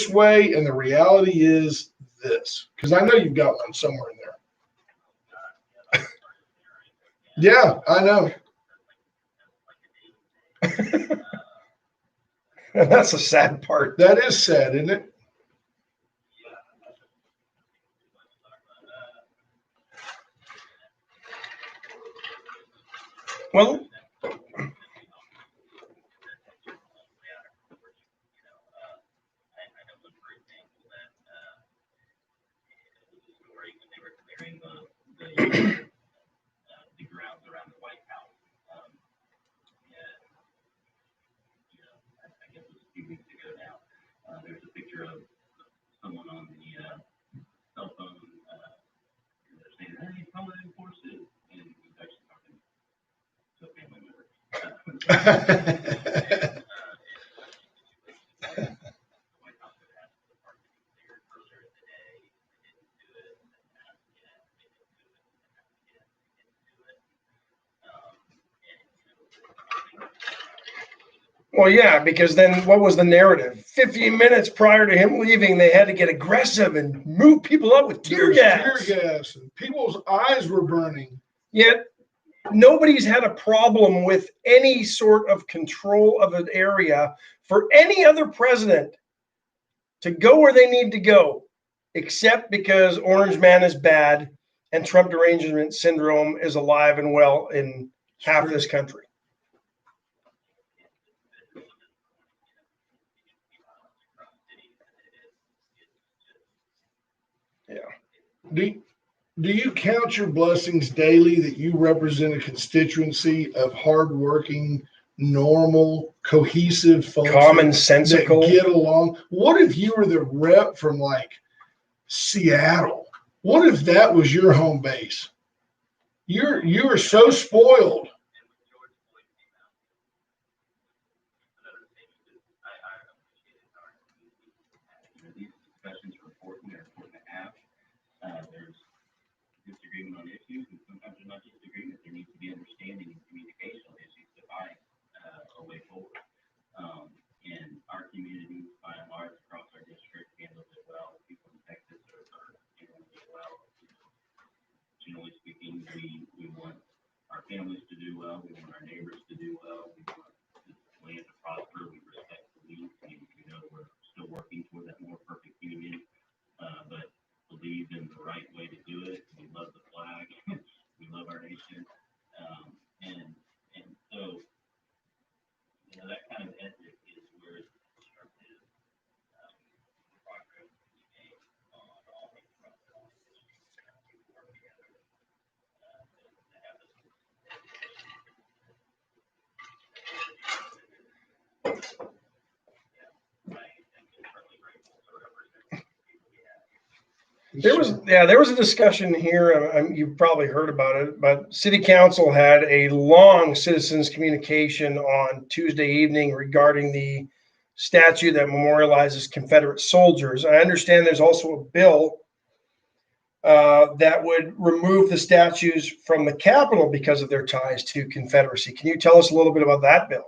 way, and the reality is this. Because I know you've got one somewhere in there. Yeah, I know. And that's the sad part. That is sad, isn't it? Well, the grounds around the White House. I guess it was a few weeks ago now. There's a picture of someone on the cell phone. They're saying, "Hey, Paladin forces," and he's actually talking to a family member. well, yeah, because then what was the narrative? 15 minutes prior to him leaving, they had to get aggressive and move people up with tear gas. Tear gas, and people's eyes were burning. Yet nobody's had a problem with any sort of control of an area for any other president to go where they need to go, except because Orange Man is bad and Trump derangement syndrome is alive and well in half this country. Do you count your blessings daily that you represent a constituency of hardworking, normal, cohesive folks Commonsensical. that get along? What if you were the rep from like Seattle? What if that was your home base? You are so spoiled. These discussions are important. They're important to have. There's disagreement on issues, and sometimes there's not disagreement. There needs to be understanding and communication on issues to find a way forward. And our community, by and large, across our district, handles it well. People in Texas are handling it well. Generally speaking, we want our families to do well. We want our neighbors to do well. We want the land to prosper. We respect the lead. We know we're still working toward that more perfect union, but believe in the right way to do it. We love the flag. We love our nation. And so, that kind of ethic is where it's constructive progress we make on all these fronts, all these issues. People work together to have this. There was a discussion here. You've probably heard about it, but City Council had a long citizens communication on Tuesday evening regarding the statue that memorializes Confederate soldiers. I understand there's also a bill that would remove the statues from the Capitol because of their ties to Confederacy. Can you tell us a little bit about that bill?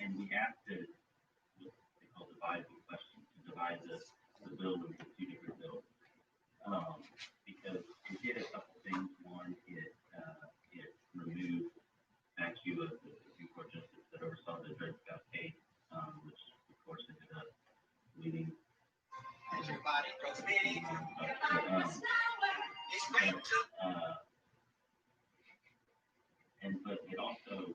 And we have to what they call divide the question, to divide the bill into two different bills. Because it did a couple things. One, it removed statue of the Supreme Court justice that oversaw the Dred Scott case, which of course ended up leading. But it also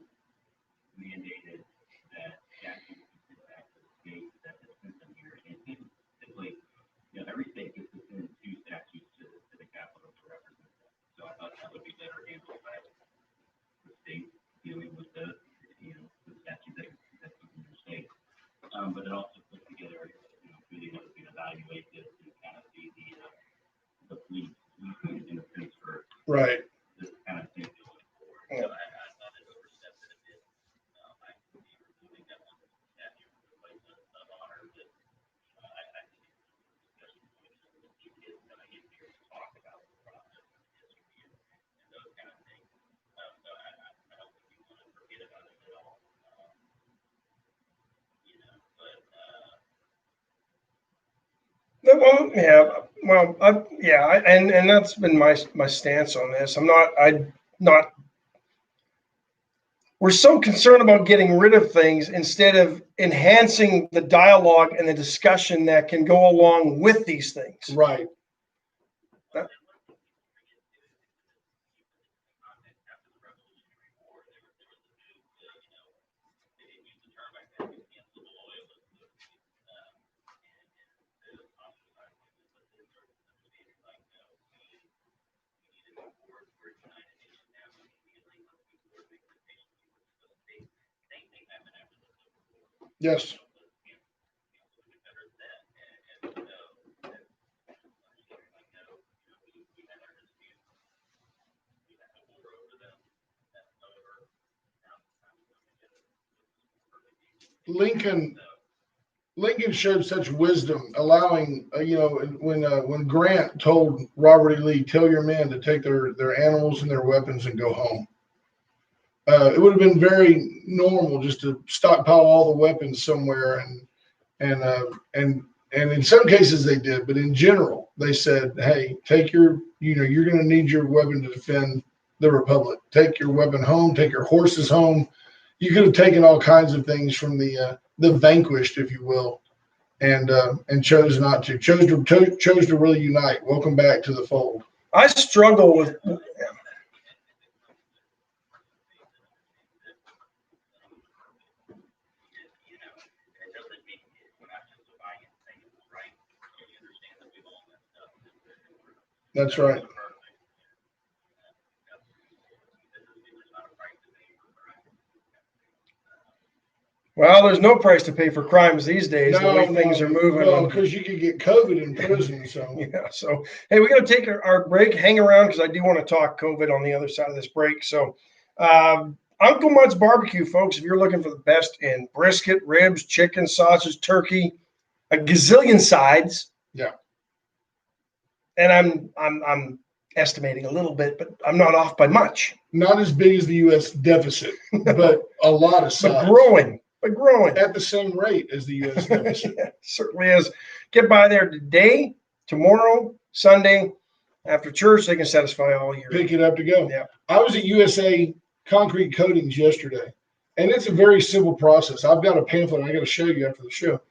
mandated that statues be sent back to the state that has sent them here. And typically, every state gets to send two statues to the Capitol to represent them. So I thought that would be better handled by the state dealing with the statute that comes in your state. But it also put together, committee that was going to evaluate this and kind of see the fleet in a sense for Right. this kind of thing going forward. Yeah. So I thought it overstepped it a bit. I could be removing that one statue from the place of honor, but I think it's a discussion point that you get that I Well, yeah, well, and that's been my stance on this. We're so concerned about getting rid of things instead of enhancing the dialogue and the discussion that can go along with these things. Right. Yes. Lincoln showed such wisdom, allowing when Grant told Robert E. Lee, "Tell your men to take their animals and their weapons and go home." It would have been very normal just to stockpile all the weapons somewhere, and in some cases they did, but in general they said, "Hey, take you're going to need your weapon to defend the Republic. Take your weapon home. Take your horses home." You could have taken all kinds of things from the vanquished, if you will, and chose not to. Chose to really unite. Welcome back to the fold. I struggle with. That's right. Well, there's no price to pay for crimes these days. The way things are moving. Well, because you could get COVID in prison. So yeah. So hey, we got to take our break. Hang around because I do want to talk COVID on the other side of this break. So, Uncle Mudd's Barbecue, folks. If you're looking for the best in brisket, ribs, chicken, sausage, turkey, a gazillion sides. Yeah. And I'm estimating a little bit, but I'm not off by much. Not as big as the U.S. deficit, but a lot of size. But growing at the same rate as the U.S. deficit. Yeah, certainly is. Get by there today, tomorrow, Sunday, after church. They can satisfy all year. Pick it up to go. Yeah. I was at USA Concrete Coatings yesterday, and it's a very simple process. I've got a pamphlet I got to show you after the show.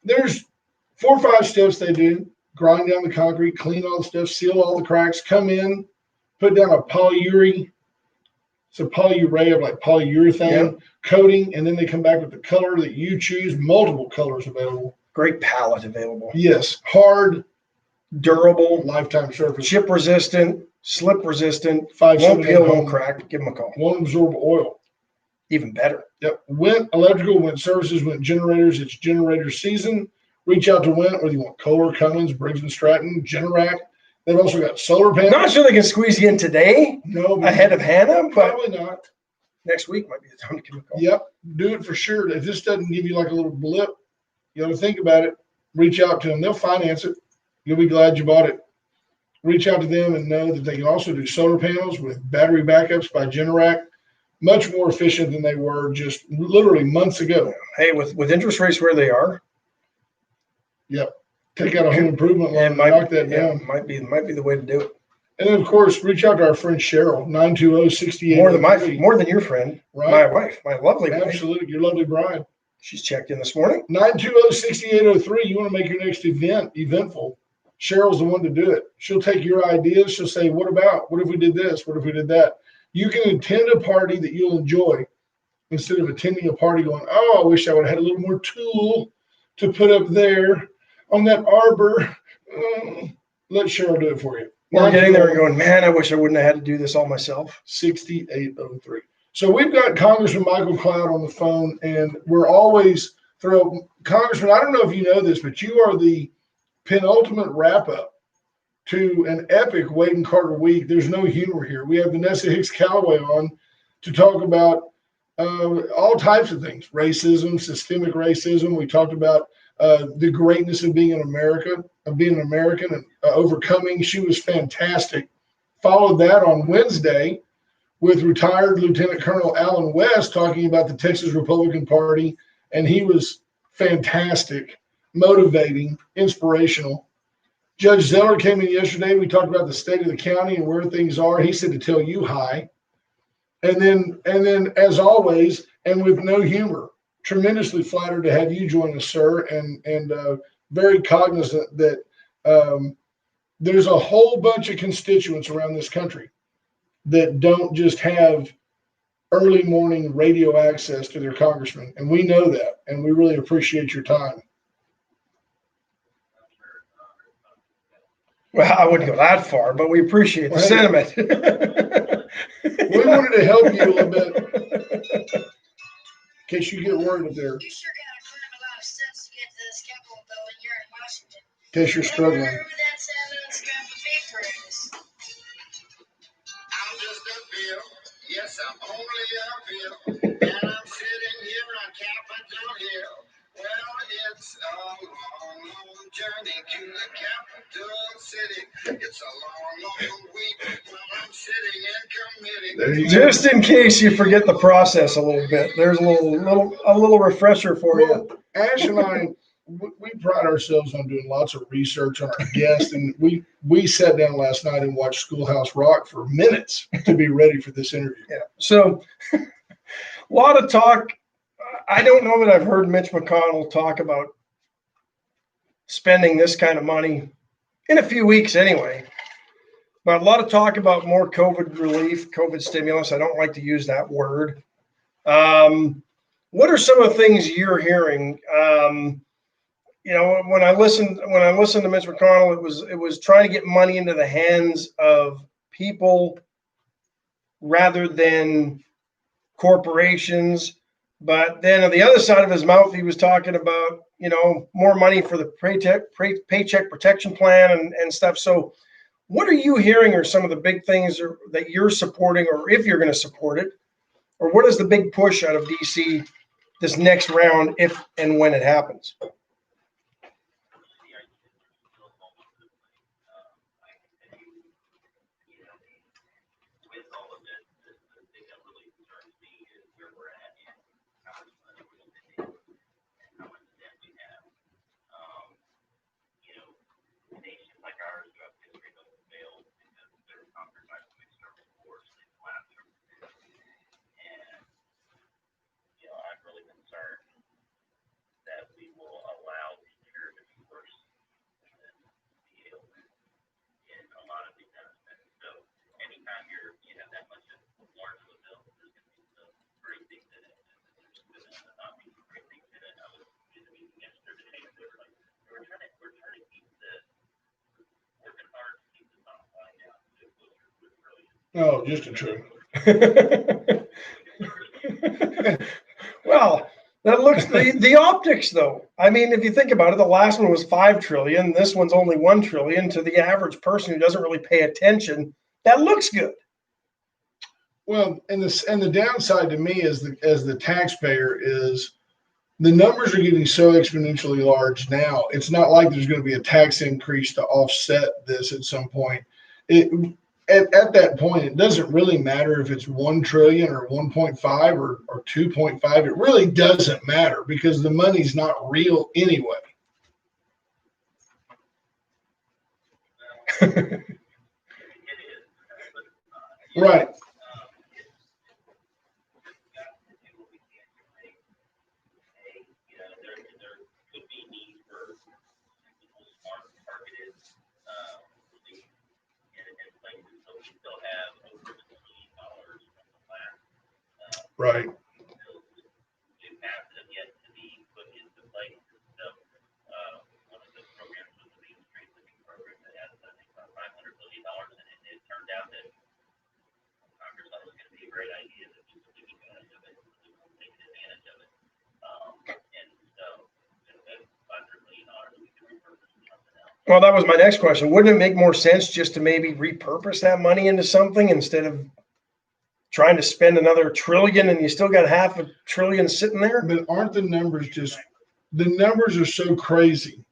There's 4 or 5 steps they do. Grind down the concrete, clean all the stuff, seal all the cracks, come in, put down a polyurethane. It's a polyurea, like polyurethane coating, and then they come back with the color that you choose. Multiple colors available. Great palette available. Yes, hard, durable, lifetime surface, chip resistant, slip resistant, 5 won't peel, won't crack. Give them a call. Won't absorb oil. Even better. Yep. Went electrical, went services, went generators. It's generator season. Reach out to Went, whether you want Kohler, Cummins, Briggs & Stratton, Generac. They've also got solar panels. Not sure they can squeeze you in today. No, ahead of Hannah, but probably not. Next week might be the time to give a call. Yep, do it for sure. If this doesn't give you like a little blip, you got to think about it. Reach out to them. They'll finance it. You'll be glad you bought it. Reach out to them and know that they can also do solar panels with battery backups by Generac. Much more efficient than they were just literally months ago. Hey, with interest rates where they are. Yep. Take out a home improvement loan and knock that down. Might be the way to do it. And then, of course, reach out to our friend Cheryl, 920-6803. More than your friend, right? My wife, my lovely wife. Absolutely, your lovely bride. She's checked in this morning. 920-6803. You want to make your next event eventful. Cheryl's the one to do it. She'll take your ideas. She'll say, what about? What if we did this? What if we did that? You can attend a party that you'll enjoy instead of attending a party going, oh, I wish I would have had a little more tool to put up there on that arbor. Let Cheryl do it for you. We're getting there and going, man, I wish I wouldn't have had to do this all myself. 6803. So we've got Congressman Michael Cloud on the phone, and we're always thrilled. Congressman, I don't know if you know this, but you are the penultimate wrap-up to an epic Wade and Carter week. There's no humor here. We have Vanessa Hicks Callaway on to talk about all types of things, racism, systemic racism. We talked about the greatness of being an American and overcoming. She was fantastic. Followed that on Wednesday with retired Lieutenant Colonel Alan West talking about the Texas Republican Party, and he was fantastic, motivating, inspirational. Judge Zeller came in yesterday. We talked about the state of the county and where things are. He said to tell you hi. And then as always, and with no humor, tremendously flattered to have you join us, sir, and very cognizant that there's a whole bunch of constituents around this country that don't just have early morning radio access to their congressman. And we know that, and we really appreciate your time. Well, I wouldn't go that far, but we appreciate the Well, hey. sentiment. We wanted to help you a little bit in case you get word up there, You sure gotta climb a lot of steps to get to this Capitol building here in Washington. in case you're struggling. Wherever that 7 scrap of paper is. I'm just a bill. Yes, I'm only a bill. And I'm sitting here on Capitol Hill. Well, it's a long, long journey to the capital city. It's a long, long week while I'm sitting in There committee. you go. Just in case you forget the process a little bit, there's a little refresher for you. Well, Ash and I, we pride ourselves on doing lots of research on our guests, and we sat down last night and watched Schoolhouse Rock for minutes to be ready for this interview. Yeah. So a lot of talk. I don't know that I've heard Mitch McConnell talk about spending this kind of money in a few weeks anyway. But a lot of talk about more COVID relief, COVID stimulus. I don't like to use that word. What are some of the things you're hearing? When I listened to Mitch McConnell, it was trying to get money into the hands of people rather than corporations. But then on the other side of his mouth, he was talking about, more money for the paycheck protection plan and stuff. So what are you hearing are some of the big things that you're supporting, or if you're going to support it, or what is the big push out of DC this next round, if and when it happens? With all of this, the thing that really concerns me is where we're at and how much money we're spending and how much debt we have. Nations like ours who have history that will fail because they're conquered by some external force and collapse from within. And, I'm really concerned that we will allow the cure to be worse than the ailment in a lot of these aspects. So anytime you have that much of large of a bill, there's going to be some great things in it, and there's going to not be some great things in it. I was in a meeting yesterday, and they were like, we're trying to keep this, working hard to keep this on line down to closer to $1 trillion. Oh, just a true. Well, that looks the optics though. I mean, if you think about it, the last one was 5 trillion. This one's only 1 trillion. To the average person who doesn't really pay attention, that looks good. Well, and the downside to me as the taxpayer is the numbers are getting so exponentially large now. It's not like there's going to be a tax increase to offset this at some point. At that point, it doesn't really matter if it's 1 trillion or 1.5 or 2.5. It really doesn't matter because the money's not real anyway. Right. There could be need for smart, targeted relief in places, so we still have over $1 billion from the last Right. bills to pass that have yet to be put into place. So one of the programs was the Main Street Living Program that has, I think, about $500 billion in it. And it turned out that Congress thought it was going to be a great idea that people took advantage of it, taking advantage of it. And so that $500 million we can repurpose for something else. Well, that was my next question. Wouldn't it make more sense just to maybe repurpose that money into something instead of trying to spend another $1 trillion and you still got $500 billion sitting there? But aren't the numbers the numbers are so crazy.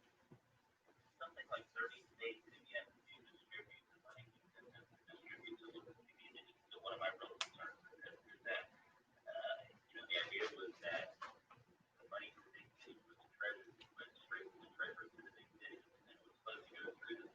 Something like 30 states have yet to distribute the money and distribute to local communities. So one of my real concerns is that, the idea was that the money from the big cities was treasured, went straight from the treasury to the big cities, and it was supposed to go through the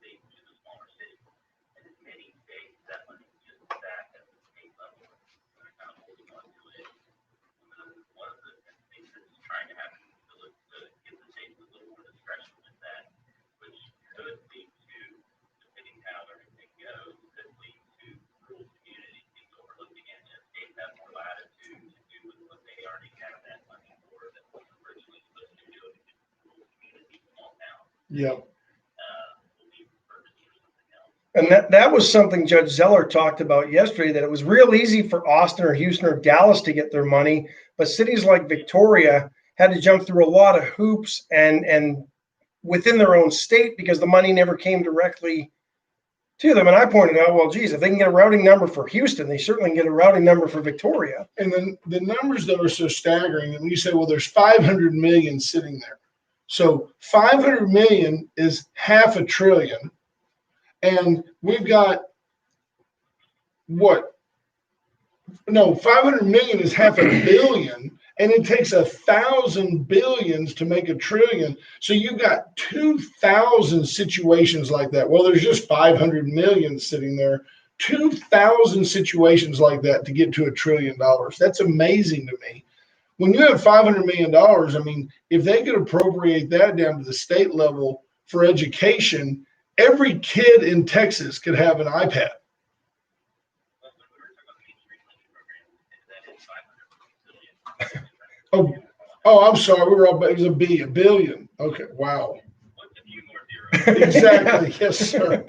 Yeah. will be repurposed for something else. And that was something Judge Zeller talked about yesterday, that it was real easy for Austin or Houston or Dallas to get their money, but cities like Victoria had to jump through a lot of hoops and within their own state because the money never came directly to them. And I pointed out, well, geez, if they can get a routing number for Houston, they certainly can get a routing number for Victoria. And then the numbers that are so staggering, and you say, well, there's 500 million sitting there. So 500 million is $500 billion. And we've got what? No, 500 million is $500 million. And it takes 1,000 billions to make $1 trillion. So you've got 2,000 situations like that. Well, there's just 500 million sitting there. 2,000 situations like that to get to $1 trillion. That's amazing to me. When you have $500 million, I mean, if they could appropriate that down to the state level for education, every kid in Texas could have an iPad. But when we were talking about the Main Street Lending Program, that is 500 billion. Oh, I'm sorry. We were up. It was a B, $1 billion. Okay. Wow. What's a few more zeros? Exactly. Yes, sir.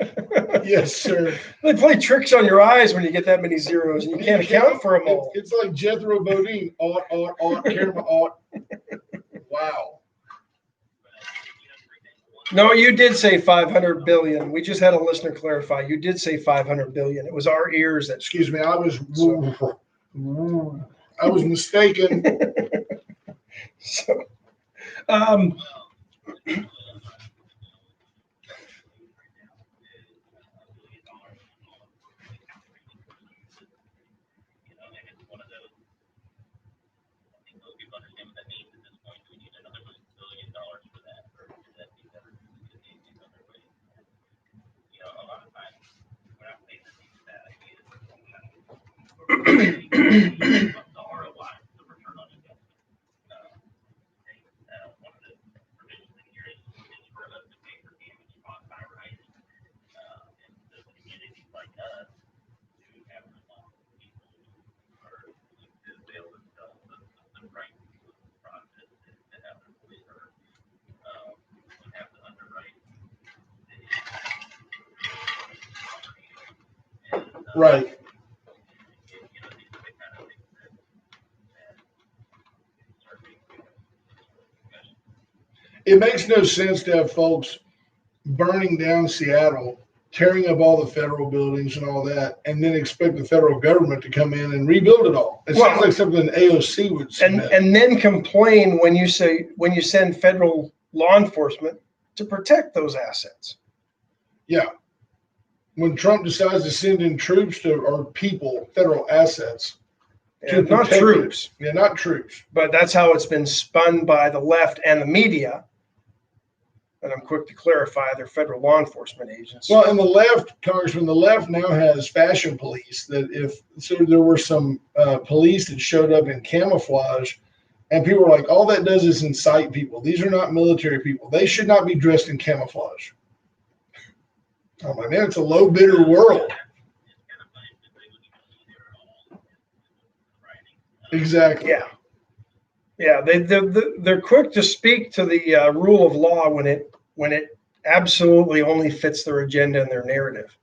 Yes, sir. They play tricks on your eyes when you get that many zeros, and you can't account for them all. It's like Jethro Bodine. Camera, wow. No, you did say 500 billion. We just had a listener clarify. You did say 500 billion. It was our ears that. Excuse me. I was mistaken. So, The ROI, the return on investment. One of the provisions in here is for us to pay for damage caused by writing. And so communities like us who have responsible people who are to avail themselves of the right process to have their voice heard, would have to underwrite the Right. It makes no sense to have folks burning down Seattle, tearing up all the federal buildings and all that, and then expect the federal government to come in and rebuild it all. It sounds like something AOC would submit. and then complain when you send federal law enforcement to protect those assets. Yeah. When Trump decides to send in troops or people, federal assets. And not protect troops. it. Yeah, not troops. But that's how it's been spun by the left and the media. And I'm quick to clarify, they're federal law enforcement agents. Well, and the left, Congressman, the left now has fashion police. There were some police that showed up in camouflage, and people were like, all that does is incite people. These are not military people. They should not be dressed in camouflage. I'm like, man, it's a low bidder world. Exactly. Yeah. They're quick to speak to the rule of law when it absolutely only fits their agenda and their narrative,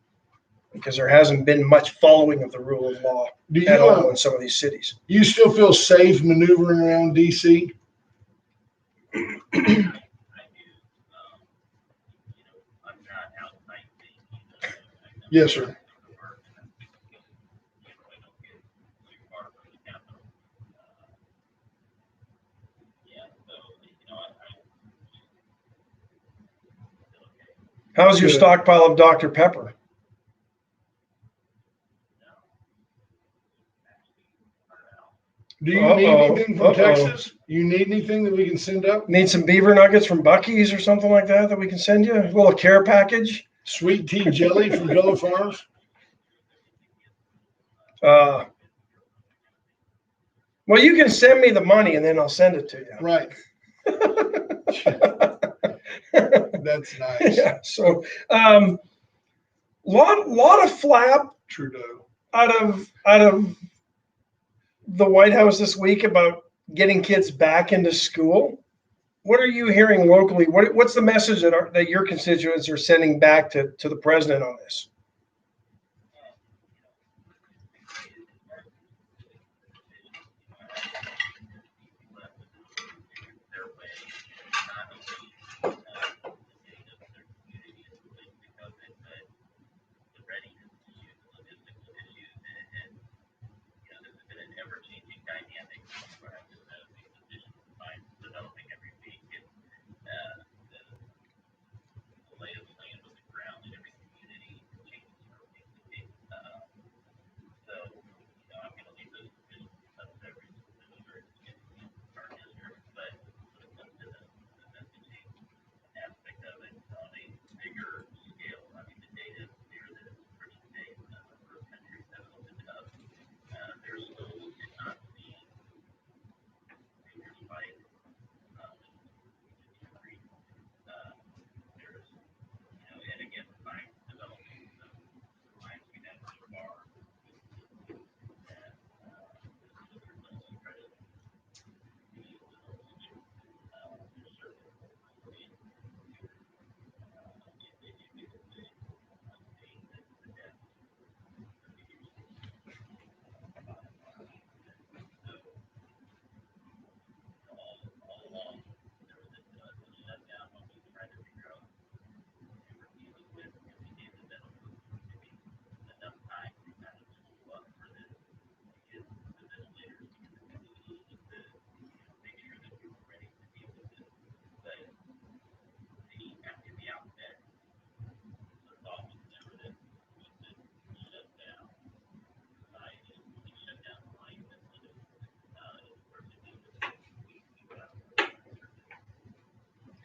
because there hasn't been much following of the rule of law at all in some of these cities. You still feel safe maneuvering around DC? Yes, sir. How's your Good. stockpile of Dr. Pepper? Do you need anything from Texas? You need anything that we can send up? Need some beaver nuggets from Buc-ee's or something like that we can send you? A little care package? Sweet tea jelly from Villa Farms? Well, you can send me the money and then I'll send it to you. Right. That's nice. Yeah. So, lot of flap Trudeau. out of the White House this week about getting kids back into school. what are you hearing locally? What's the message that your constituents are sending back to the president on this?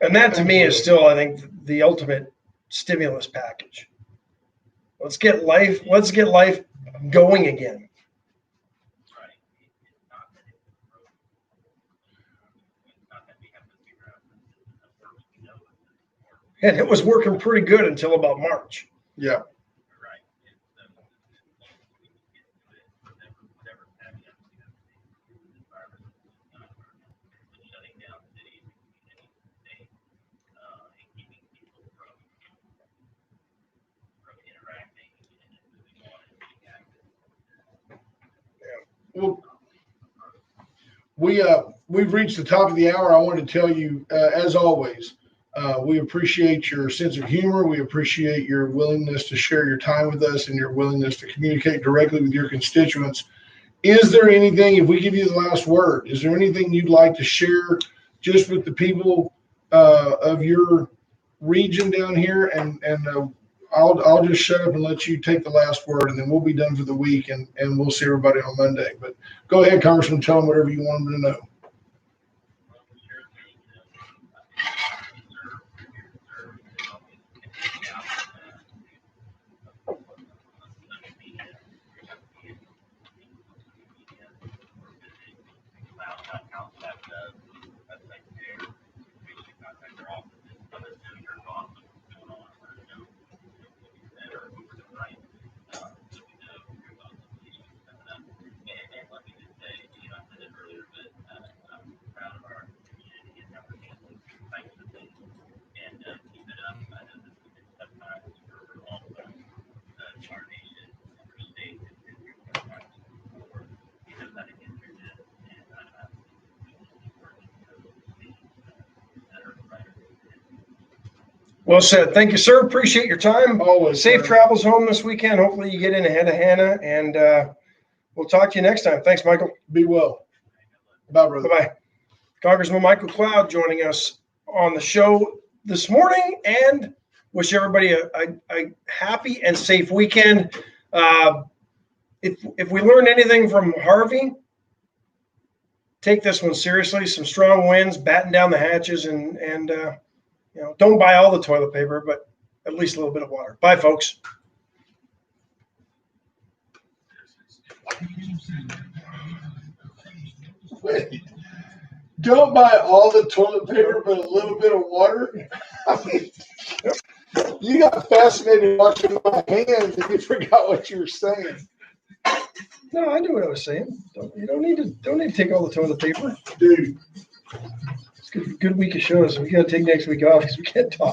And that to me is still, I think, the ultimate stimulus package. Let's get life going again. And it was working pretty good until about March. Yeah. Well, we've reached the top of the hour. I wanted to tell you, as always, we appreciate your sense of humor. We appreciate your willingness to share your time with us and your willingness to communicate directly with your constituents. Is there anything, if we give you the last word, is there anything you'd like to share just with the people of your region down here? And I'll just shut up and let you take the last word, and then we'll be done for the week, and we'll see everybody on Monday. But go ahead, Congressman, tell them whatever you want them to know. Well said. Thank you, sir. Appreciate your time. Always. Safe travels home this weekend. Hopefully you get in ahead of Hannah, and we'll talk to you next time. Thanks, Michael. Be well. Bye, brother. Bye-bye. Congressman Michael Cloud joining us on the show this morning, and wish everybody a happy and safe weekend. If we learned anything from Harvey, take this one seriously. Some strong winds, batten down the hatches, and don't buy all the toilet paper, but at least a little bit of water. Bye, folks. Wait, don't buy all the toilet paper, but a little bit of water? I mean, you got fascinated watching my hands and you forgot what you were saying. No, I knew what I was saying. You don't need to take all the toilet paper. Dude. Good week of shows. We got to take next week off because we can't talk.